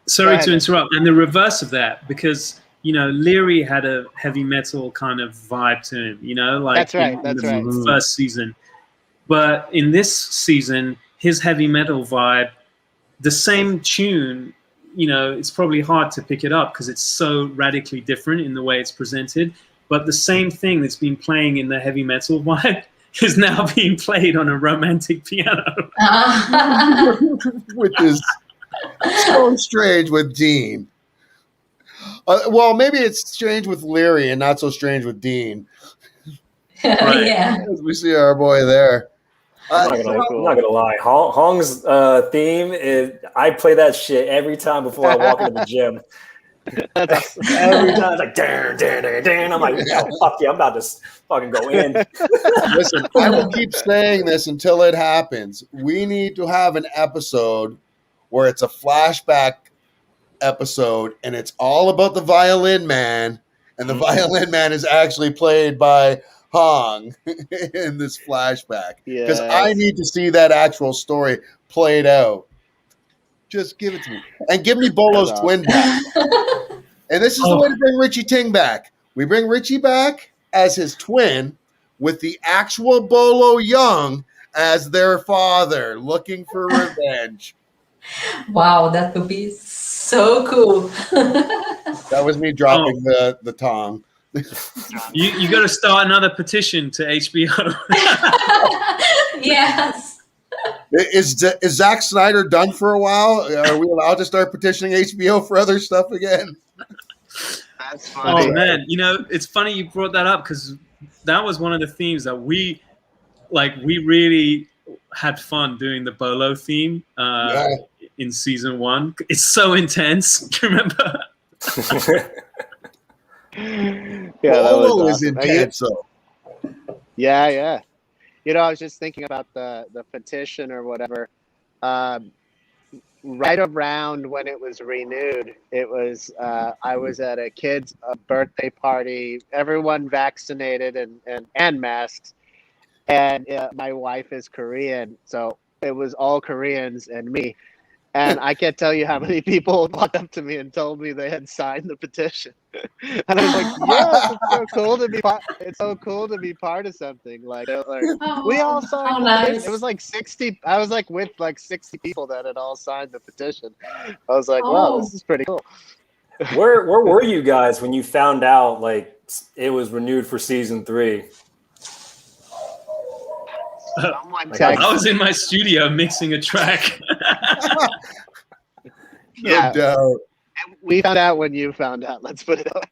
Sorry to interrupt. And the reverse of that, because, Leary had a heavy metal kind of vibe to him, like that's right. in the first season. But in this season, his heavy metal vibe, the same tune, it's probably hard to pick it up because it's so radically different in the way it's presented. But the same thing that's been playing in the heavy metal vibe is now being played on a romantic piano. Which is so strange with Dean. Well, maybe it's strange with Leary and not so strange with Dean. Right. Yeah. As we see our boy there. I'm not gonna lie. Hong's theme is, I play that shit every time before I walk into the gym. Every time it's like damn, damn, damn, damn. I'm like, oh, fuck yeah, I'm about to fucking go in. Listen, I will keep saying this until it happens. We need to have an episode where it's a flashback episode, and it's all about the Violin Man, and the Violin Man is actually played by Tong in this flashback. Because I Yes. need to see that actual story played out. Just give it to me. And give me Bolo's That's twin back. And this is the way to bring Richie Ting back. We bring Richie back as his twin with the actual Bolo Yong as their father, looking for revenge. Wow, that would be so cool. That was me dropping the Tong. You got to start another petition to HBO. Yes. Is Zack Snyder done for a while? Are we allowed to start petitioning HBO for other stuff again? That's funny. Oh man, it's funny you brought that up because that was one of the themes that we really had fun doing the Bolo theme in season 1. It's so intense. Do you remember? Yeah, that was Bolo is awesome. intense, though. Yeah. I was just thinking about the petition or whatever. Right around when it was renewed, it was I was at a kid's birthday party, everyone vaccinated and masks, and my wife is Korean, so it was all Koreans and me. And I can't tell you how many people walked up to me and told me they had signed the petition. And I was like, "Yes, it's so cool to be. It's so cool to be part of something like we all signed. How the nice. petition. It was like 60. I was like with like 60 people that had all signed the petition. I was like, wow, this is pretty cool. Where were you guys when you found out like it was renewed for season 3? I was in my studio mixing a track. Yeah. No doubt. We found out when you found out. Let's put it out.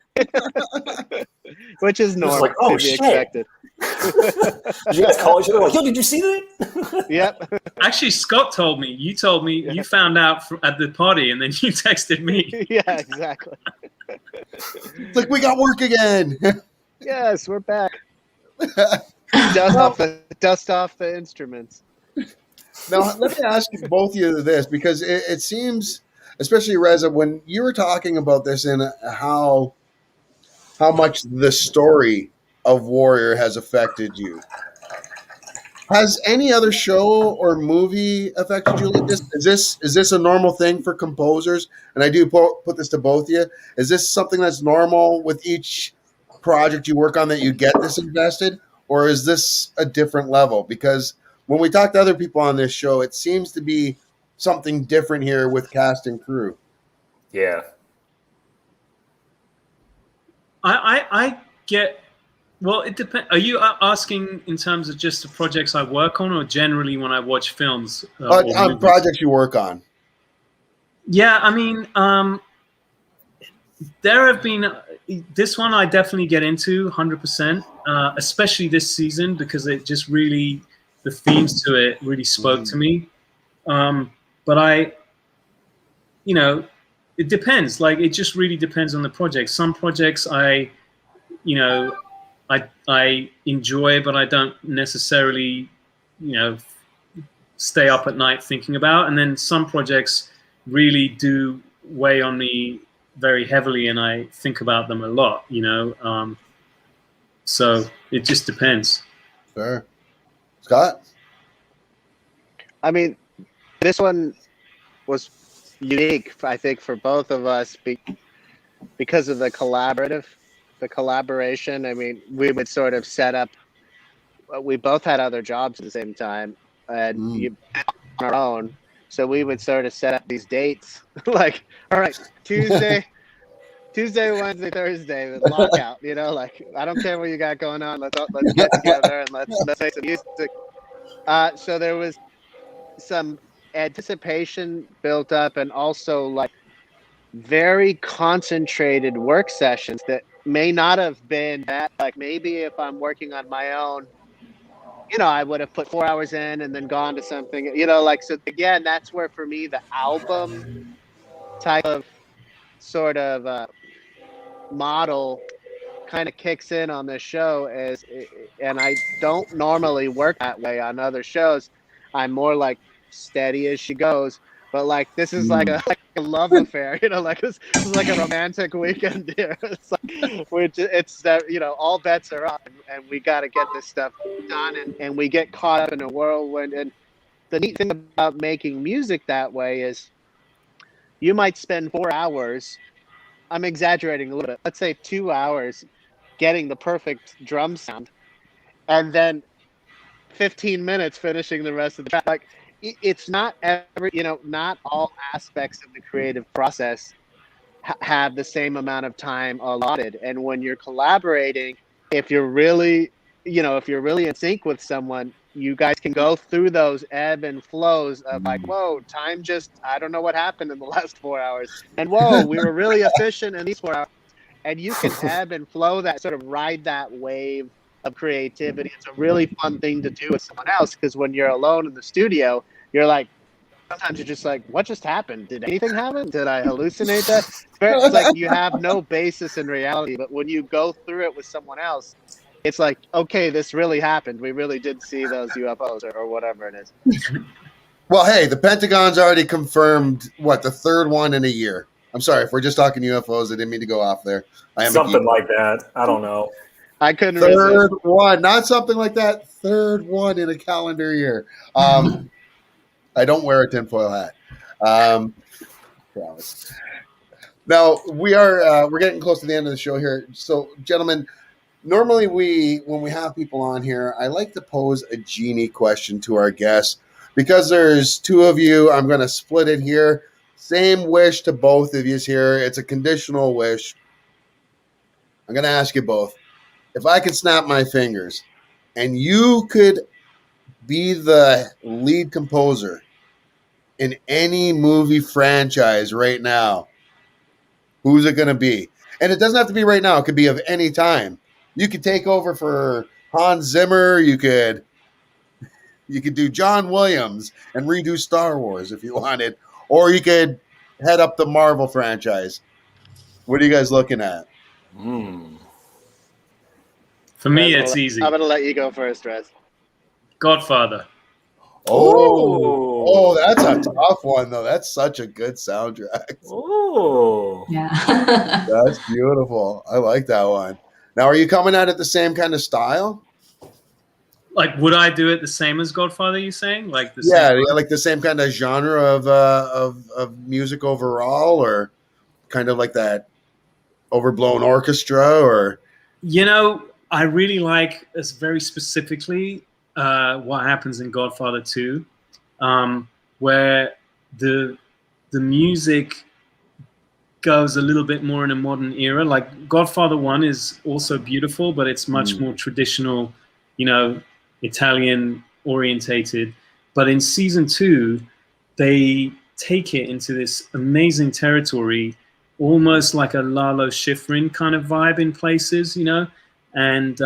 Which is normal like, oh, to be shit. expected. Did you guys call each other like, yo, did you see that? Yep. Actually, Scott told me. You told me you found out at the party, and then you texted me. Yeah, exactly. It's like, we got work again. Yes, we're back. Dust off the instruments. Now, let me ask you both of you this, because it seems, especially Reza, when you were talking about this and how much the story of Warrior has affected you, has any other show or movie affected you like this? Is this a normal thing for composers? And I do put this to both of you. Is this something that's normal with each project you work on that you get this invested? Or is this a different level? Because when we talk to other people on this show, it seems to be something different here with cast and crew. Yeah. I get. Well, it depends. Are you asking in terms of just the projects I work on, or generally when I watch films? On projects you work on. Yeah, I mean, there have been. This one I definitely get into 100%, especially this season because it just really, the themes to it really spoke to me. But it depends. Like, it just really depends on the project. Some projects I enjoy, but I don't necessarily, stay up at night thinking about. And then some projects really do weigh on me very heavily, and I think about them a lot, so it just depends. Fair. Scott? I mean, this one was unique, I think, for both of us because of the collaboration. I mean, we would sort of set up, we both had other jobs at the same time, and you on our own. So we would sort of set up these dates, like, all right, Tuesday, Wednesday, Thursday, with lockout. I don't care what you got going on. Let's get together and let's make some music. So there was some anticipation built up, and also like very concentrated work sessions that may not have been that. Like, maybe if I'm working on my own, I would have put 4 hours in and then gone to something, so again, that's where for me, the album type of sort of model kind of kicks in on this show, and I don't normally work that way on other shows. I'm more like steady as she goes, but like this is like a love affair, like it's like a romantic weekend here. It's like, it's that, all bets are up, and we got to get this stuff done, and we get caught up in a whirlwind. And the neat thing about making music that way is you might spend 4 hours, I'm exaggerating a little bit, let's say 2 hours getting the perfect drum sound, and then 15 minutes finishing the rest of the track. Like, it's not not all aspects of the creative process have the same amount of time allotted. And when you're collaborating, if you're really in sync with someone, you guys can go through those ebb and flows of like, whoa, time just, I don't know what happened in the last 4 hours. And whoa, we were really efficient in these 4 hours. And you can ebb and flow that, sort of ride that wave of creativity. It's a really fun thing to do with someone else, because when you're alone in the studio, you're like, sometimes you're just like, what just happened? Did anything happen? Did I hallucinate that? It's like you have no basis in reality. But when you go through it with someone else, it's like, okay, this really happened. We really did see those UFOs or whatever it is. Well, hey, the Pentagon's already confirmed, the third one in a year. I'm sorry, if we're just talking UFOs, I didn't mean to go off there. I am something like that. I don't know. I couldn't third resist. one, not something like that. Third one in a calendar year. I don't wear a tinfoil hat. Now we're getting close to the end of the show here. So, gentlemen, normally when we have people on here, I like to pose a genie question to our guests. Because there's two of you, I'm going to split it here. Same wish to both of you here. It's a conditional wish. I'm going to ask you both. If I could snap my fingers and you could be the lead composer in any movie franchise right now, who's it going to be? And it doesn't have to be right now. It could be of any time. You could take over for Hans Zimmer. You could do John Williams and redo Star Wars if you wanted. Or you could head up the Marvel franchise. What are you guys looking at? For me, it's easy. I'm going to let you go first, Rez. Godfather. Oh, that's a tough one, though. That's such a good soundtrack. Oh. Yeah. That's beautiful. I like that one. Now, are you coming at it the same kind of style? Like, would I do it the same as Godfather, you saying? Like the like the same kind of genre of music overall, or kind of like that overblown orchestra, or? I really like, very specifically, what happens in Godfather 2, where the music goes a little bit more in a modern era. Like Godfather 1 is also beautiful, but it's much more traditional, Italian orientated. But in season 2, they take it into this amazing territory, almost like a Lalo Schifrin kind of vibe in places, and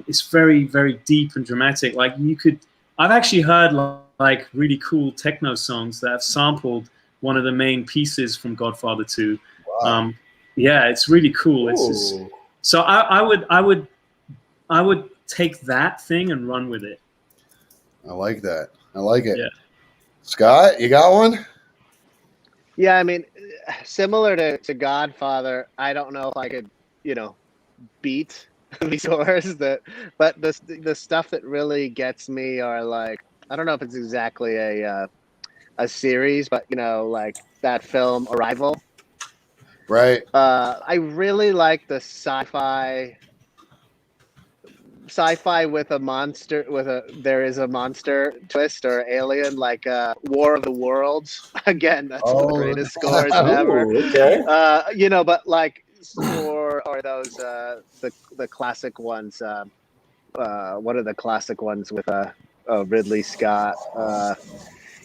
it's very, very deep and dramatic. Like I've actually heard like really cool techno songs that have sampled one of the main pieces from Godfather 2. Wow. Yeah, it's really cool. It's just, so I would take that thing and run with it. I like that. I like it. Yeah. Scott, you got one? Yeah, I mean, similar to Godfather, I don't know if I could, beat the scores. But the stuff that really gets me are like, I don't know if it's exactly a series, but like that film Arrival. Right. I really like the sci-fi with a monster, there is a monster twist or alien, like War of the Worlds. Again, that's one of the greatest scores ever. Okay. But like, or those the classic ones. What are the classic ones with Ridley Scott?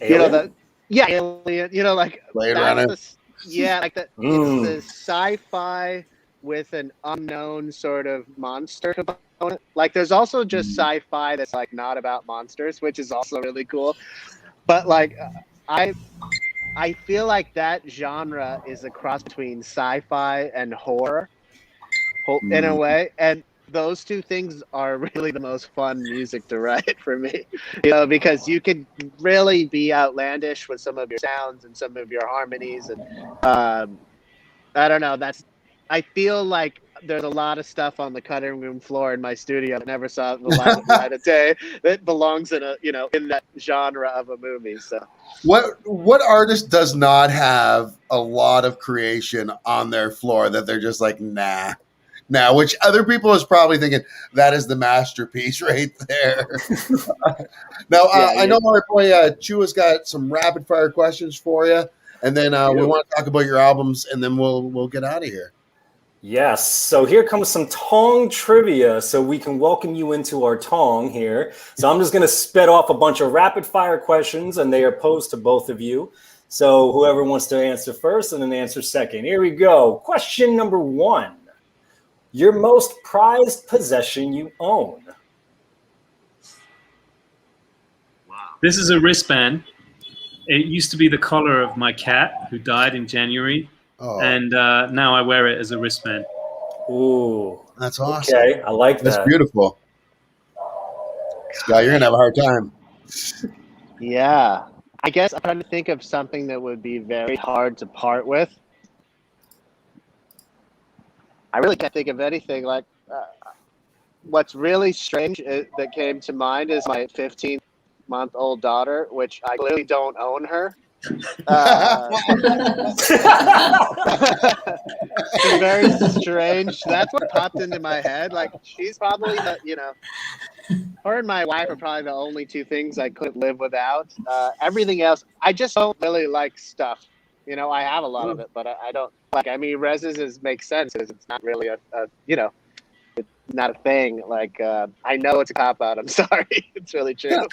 Alien? Alien. Like Blade Runner. Like that. It's the sci-fi with an unknown sort of monster component. Like there's also just sci-fi that's like not about monsters, which is also really cool. But like I feel like that genre is a cross between sci-fi and horror in a way. And those two things are really the most fun music to write for me, you know, because you can really be outlandish with some of your sounds and some of your harmonies. And I don't know, I feel like there's a lot of stuff on the cutting room floor in my studio that never saw the light of day that belongs in in that genre of a movie. So what artist does not have a lot of creation on their floor that they're just like, nah? Now, which other people is probably thinking that is the masterpiece right there. Now, I know our boy Chua's got some rapid fire questions for you, and then we want to talk about your albums, and then we'll get out of here. Yes. So here comes some Tong trivia, so we can welcome you into our Tong here. So I'm just going to spit off a bunch of rapid fire questions, and they are posed to both of you. So whoever wants to answer first and then answer second. Here we go. Question number 1. Your most prized possession you own? This is a wristband. It used to be the collar of my cat, who died in January. Oh, And now I wear it as a wristband. Ooh. that's awesome. Okay, I like that. That's beautiful. Scott, you're gonna have a hard time. yeah, I guess I'm trying to think of something that would be very hard to part with. I really can't think of anything. Like, what's really strange that came to mind is my 15-month-old daughter, which I clearly don't own her. It's very strange. That's what popped into my head. Like, she's probably her and my wife are probably the only two things I couldn't live without. Everything else, I just don't really like stuff. You know, I have a lot of it, but I don't like. I mean, Reza's makes sense because it's not really it's not a thing. Like, I know it's a cop out. I'm sorry, it's really true.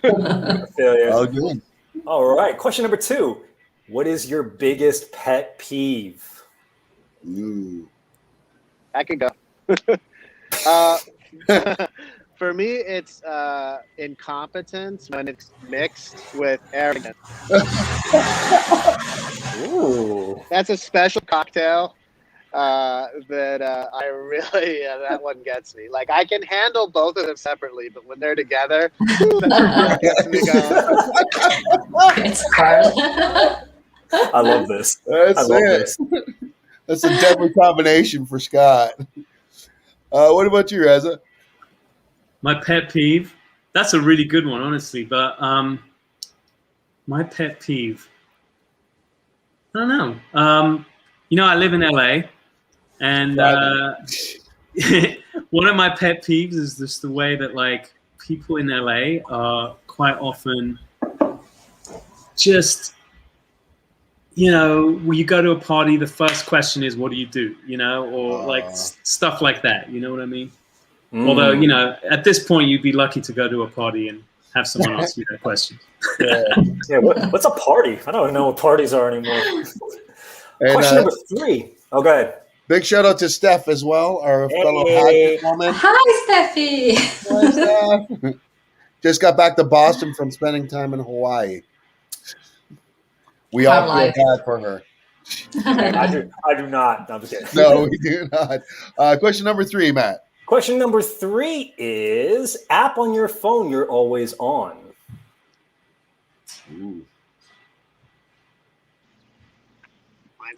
I feel you. Oh, good. All right. Question number 2. What is your biggest pet peeve? Ooh. I could go. For me, it's incompetence when it's mixed with arrogance. Ooh. That's a special cocktail that I really, that one gets me. Like, I can handle both of them separately, but when they're together, that gets me going. It's hard. I love this. That's I love it. this. That's a deadly combination for Scott. What about you, Reza? My pet peeve. That's a really good one, honestly. But my pet peeve. I don't know. I live in LA, and one of my pet peeves is just the way that, like, people in LA are quite often just, when you go to a party, the first question is, what do you do? Or stuff like that. You know what I mean? Although, at this point, you'd be lucky to go to a party and have someone ask you that question. Yeah. What's a party? I don't know what parties are anymore. And, Question number 3. Oh, go ahead. Big shout out to Steph as well, our fellow Hackett woman. Hi, Steffi. Hi, Steph. Just got back to Boston from spending time in Hawaii. We all feel bad for her. I do not. I'm just kidding. No, we do not. Question number 3, Matt. Question number 3 is app on your phone you're always on. Ooh.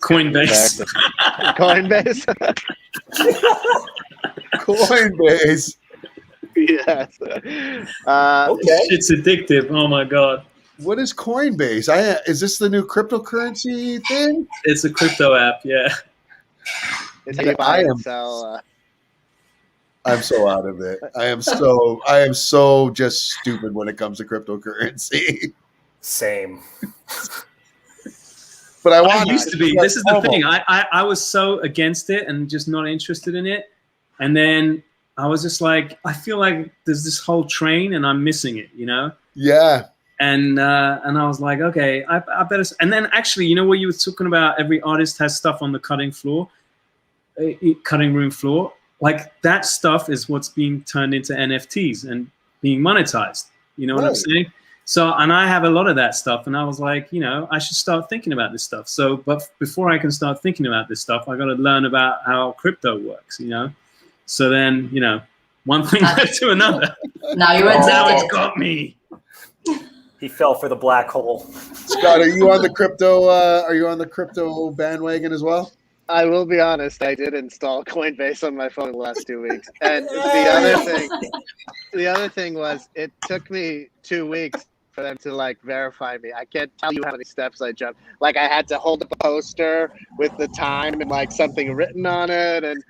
Coinbase. Coinbase. Coinbase. Yes. Okay. It's addictive. Oh my God. What is Coinbase? Is this the new cryptocurrency thing? It's a crypto app. Yeah. It's how you buy and sell. I'm so out of it. I am so just stupid when it comes to cryptocurrency. Same. But I used to be. This is the thing. I was so against it and just not interested in it. And then I was just like, I feel like there's this whole train and I'm missing it, Yeah. And I was like, okay, I better. And then actually, what you were talking about? Every artist has stuff on the cutting room floor. Like, that stuff is what's being turned into NFTs and being monetized. You know what I'm saying? So, and I have a lot of that stuff, and I was like, I should start thinking about this stuff. So, but before I can start thinking about this stuff, I got to learn about how crypto works, So then, one thing led to another. Now you're Now it's addicted. got me. He fell for the black hole. Scott, are you on the crypto? Are you on the crypto bandwagon as well? I will be honest. I did install Coinbase on my phone the last 2 weeks, and the other thing was it took me 2 weeks for them to verify me. I can't tell you how many steps I jumped. I had to hold up a poster with the time and something written on it, and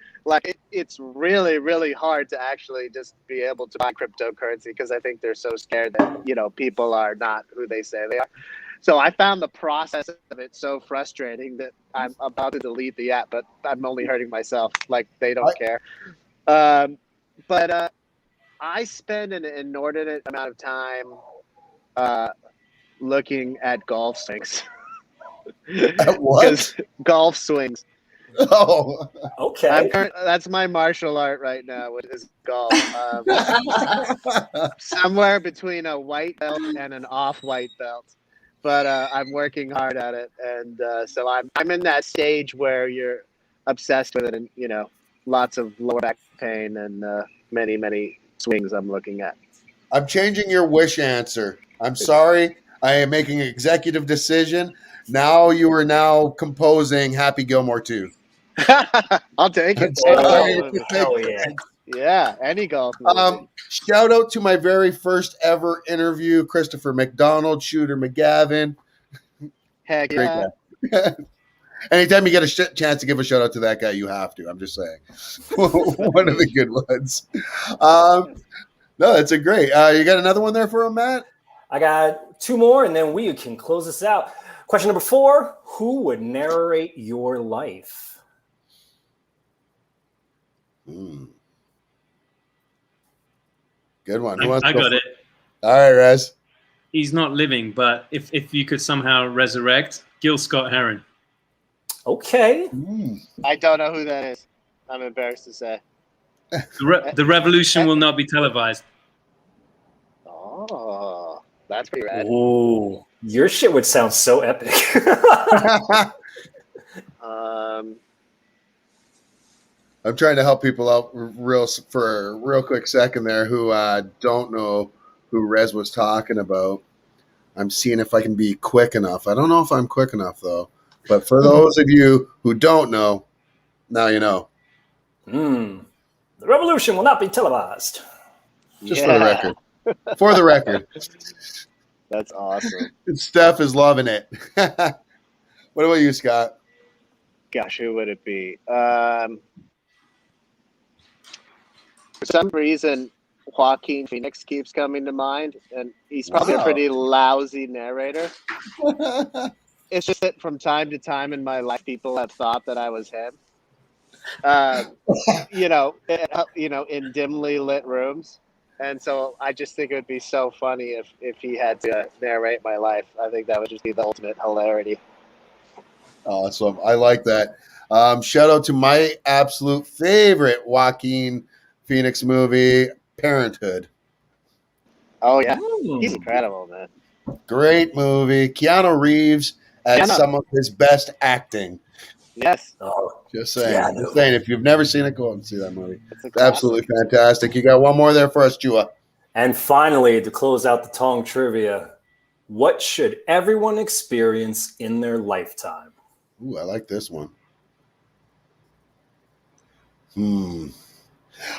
it's really, really hard to actually just be able to buy cryptocurrency because I think they're so scared that people are not who they say they are. So I found the process of it so frustrating that I'm about to delete the app, but I'm only hurting myself. They don't care. But I spend an inordinate amount of time looking at golf swings. At what? Golf swings. Oh, Okay. That's my martial art right now, which is golf. Somewhere between a white belt and an off-white belt. But I'm working hard at it, and so I'm in that stage where you're obsessed with it, and lots of lower back pain and many swings I'm looking at. I'm changing your wish answer. I'm sorry. I am making an executive decision. Now you are now composing Happy Gilmore 2. I'll take it. Hell yeah. Yeah, any golf movie. Shout out to my very first ever interview, Christopher McDonald, Shooter McGavin. Heck Great yeah. guy. Anytime you get a chance to give a shout out to that guy, you have to. I'm just saying. One of the good ones. No, that's a great. You got another one there for him, Matt? I got 2 more, and then we can close this out. Question number 4, who would narrate your life? Good one. I got it. All right, Rez. He's not living, but if you could somehow resurrect Gil Scott-Heron. Okay. I don't know who that is. I'm embarrassed to say. The revolution will not be televised. Oh, that's pretty rad. Ooh, your shit would sound so epic. I'm trying to help people out for a real quick second there who don't know who Rez was talking about. I'm seeing if I can be quick enough. I don't know if I'm quick enough, though. But for those of you who don't know, now you know. The revolution will not be televised. Just for the record. For the record. That's awesome. Steph is loving it. What about you, Scott? Gosh, who would it be? For some reason, Joaquin Phoenix keeps coming to mind, and he's probably a pretty lousy narrator. It's just that from time to time in my life, people have thought that I was him. In dimly lit rooms, and so I just think it would be so funny if he had to narrate my life. I think that would just be the ultimate hilarity. Awesome. I like that. Shout out to my absolute favorite Joaquin Phoenix movie, Parenthood. Oh, yeah. He's incredible, man. Great movie. Keanu Reeves at some of his best acting. Yes. Oh, just saying. yeah, Just saying. If you've never seen it, go out and see that movie. It's absolutely fantastic. You got one more there for us, Chua. And finally, to close out the Tong trivia, what should everyone experience in their lifetime? Ooh, I like this one.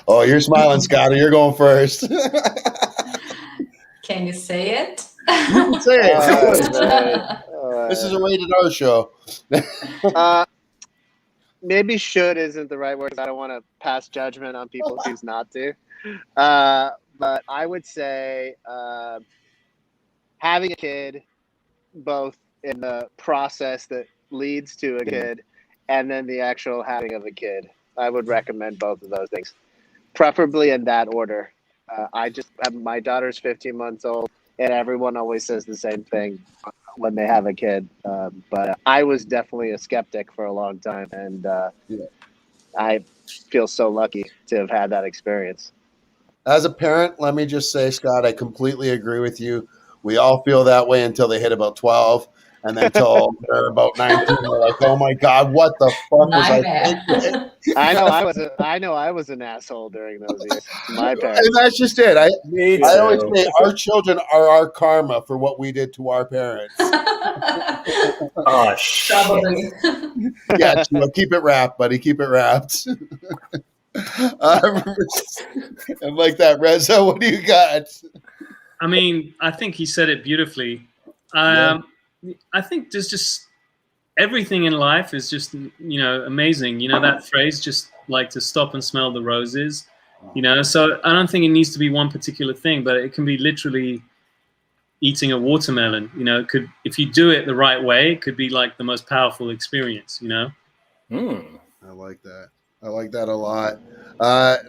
Oh, you're smiling, Scotty. You're going first. Can you say it? You can say it. This is a rated R show. Maybe should isn't the right word. I don't want to pass judgment on people who choose not to. But I would say having a kid, both in the process that leads to a kid and then the actual having of a kid. I would recommend both of those things, preferably in that order. I just have my daughter's 15 months old, and everyone always says the same thing when they have a kid. But I was definitely a skeptic for a long time, and I feel so lucky to have had that experience. As a parent, let me just say, Scott, I completely agree with you. We all feel that way until they hit about 12. And then till they're about 19, they're like, "Oh my God, what the fuck was I thinking?" Nightmare. I know I was an asshole during those years. My parents. And that's just it. Me I always too. say our children are our karma for what we did to our parents. Oh shit. Probably. Yeah, Chua, keep it wrapped, buddy. Keep it wrapped. And like that, Reza, what do you got? I mean, I think he said it beautifully. Yeah. I think there's just everything in life is just, amazing. That phrase, just like to stop and smell the roses, So I don't think it needs to be one particular thing, but it can be literally eating a watermelon. If you do it the right way, it could be like the most powerful experience. I like that. I like that a lot.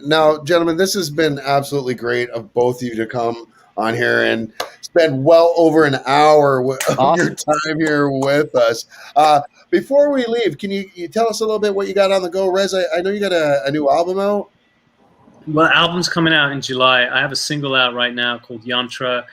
Now, gentlemen, this has been absolutely great of both of you to come on here and spend well over an hour of your time here with us. Before we leave, can you tell us a little bit what you got on the go, Reza? I know you got a new album out. Well, album's coming out in July. I have a single out right now called Yantra,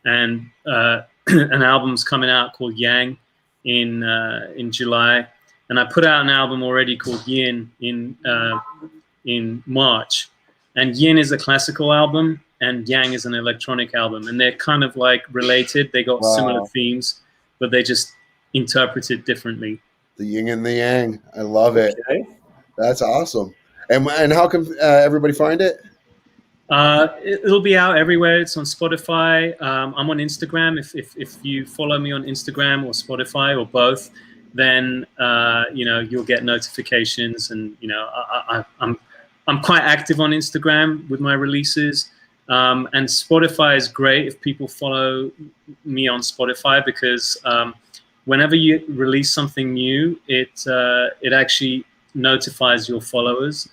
and an album's coming out called Yang in July. And I put out an album already called Yin in March. And Yin is a classical album, and Yang is an electronic album. And they're kind of like related. They got similar themes, but they just interpret it differently. The yin and the yang. I love it. Okay. That's awesome. And how can everybody find it? It'll be out everywhere. It's on Spotify. I'm on Instagram. If you follow me on Instagram or Spotify or both, then you'll get notifications. And I'm quite active on Instagram with my releases. And Spotify is great if people follow me on Spotify, because whenever you release something new, it actually notifies your followers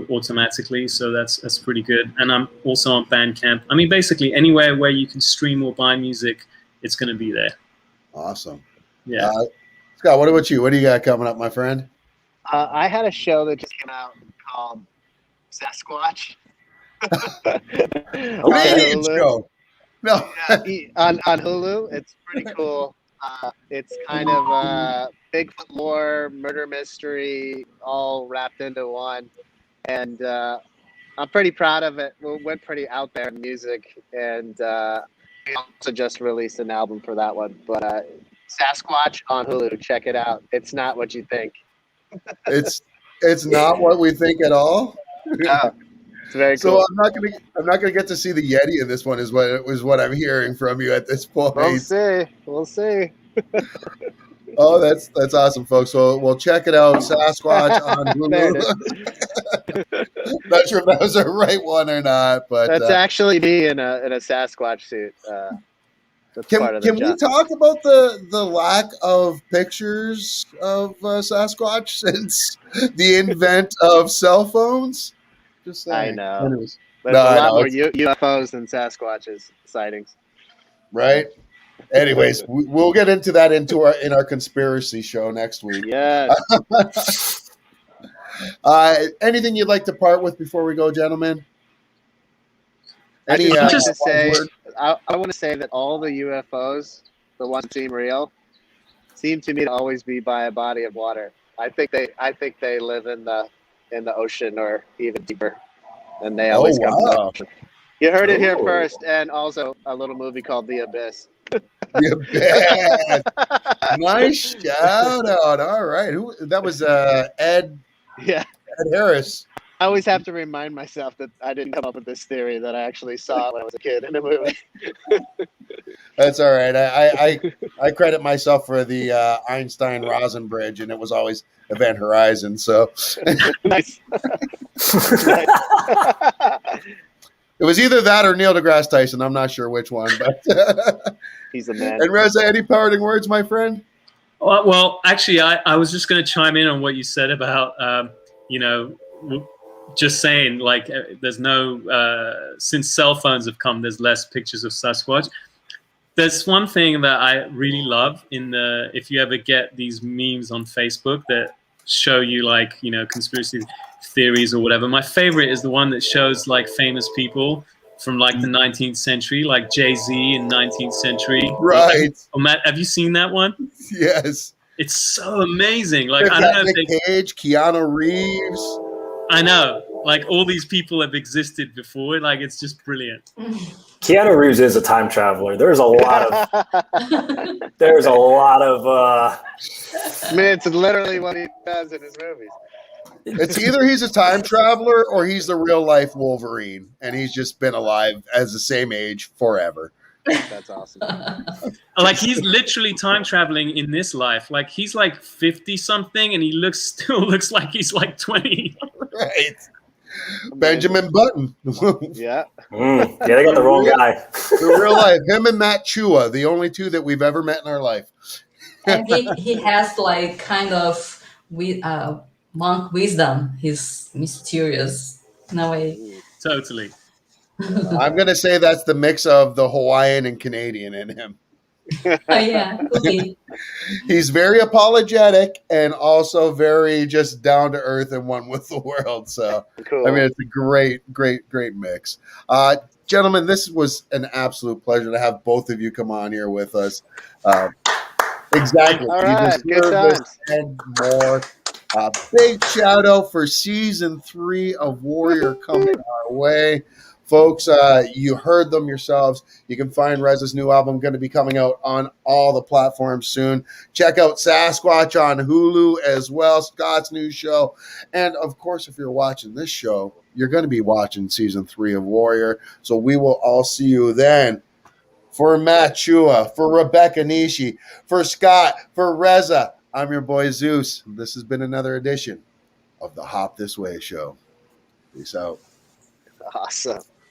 automatically. So that's pretty good. And I'm also on Bandcamp. I mean, basically anywhere where you can stream or buy music, it's going to be there. Awesome. Yeah. Scott, what about you? What do you got coming up, my friend? I had a show that just came out called Sasquatch. Canadian show. No. On Hulu. It's pretty cool. It's kind of Bigfoot lore, murder mystery, all wrapped into one. And I'm pretty proud of it. We went pretty out there in music, and we also just released an album for that one. But Sasquatch on Hulu, check it out. It's not what you think. It's not what we think at all. No, it's very cool. So I'm not gonna get to see the Yeti in this one. Is what I'm hearing from you at this point. We'll see. Oh, that's awesome, folks. So we'll check it out. Sasquatch on Hulu. Not sure if that was the right one or not, but that's actually me in a Sasquatch suit. That's part of the can we talk about the lack of pictures of Sasquatch since the invent of cell phones? Just saying. I know. Anyways. There's a lot more UFOs than Sasquatches sightings. Right? Anyways, we'll get into that in our conspiracy show next week. Yes. Anything you'd like to part with before we go, gentlemen? I want to say that all the UFOs, the ones that seem real, seem to me to always be by a body of water. I think they live in the ocean or even deeper, and they always come to the ocean. You heard it here first, and also a little movie called The Abyss. The Abyss. Nice shout out. All right, that was Ed? Yeah, Ed Harris. I always have to remind myself that I didn't come up with this theory, that I actually saw it when I was a kid in a movie. That's all right. I credit myself for the Einstein-Rosen bridge, and it was always Event Horizon. So Nice. It was either that or Neil deGrasse Tyson. I'm not sure which one, but He's a man. And Reza, any parting words, my friend? Well, actually, I was just going to chime in on what you said about, just saying, like, there's no, since cell phones have come, there's less pictures of Sasquatch. There's one thing that I really love if you ever get these memes on Facebook that show you, like, conspiracy theories or whatever. My favorite is the one that shows, like, famous people from like the 19th century, like Jay-Z in 19th century. Right. Oh, Matt, have you seen that one? Yes. It's so amazing. Like, They've I don't got know if Nick Cage, Keanu Reeves. I know, like all these people have existed before. Like, it's just brilliant. Keanu Reeves is a time traveler. There's a lot of I mean, it's literally what he does in his movies. It's either he's a time traveler or he's the real life Wolverine, and he's just been alive as the same age forever. That's awesome. Like, he's literally time traveling in this life. Like, he's like 50 something, and he still looks like he's like 20. Right. Benjamin Button. Yeah. yeah, they got the wrong guy. The real life. Him and Matt Chua, the only two that we've ever met in our life. And he has like kind of monk wisdom. He's mysterious in a way. Totally. I'm going to say that's the mix of the Hawaiian and Canadian in him. Oh yeah, could be. He's very apologetic and also very just down to earth and one with the world. So, Cool. I mean, it's a great mix. Gentlemen, this was an absolute pleasure to have both of you come on here with us. Exactly. All right. You Good deserve this times. and more. Big shout out for season 3 of Warrior coming our way. Folks, you heard them yourselves. You can find Reza's new album going to be coming out on all the platforms soon. Check out Sasquatch on Hulu as well, Scott's new show. And, of course, if you're watching this show, you're going to be watching season 3 of Warrior. So we will all see you then. For Matt Chua, for Rebeca Nishi, for Scott, for Reza, I'm your boy Zeus. This has been another edition of the Hop This Way Show. Peace out. Awesome.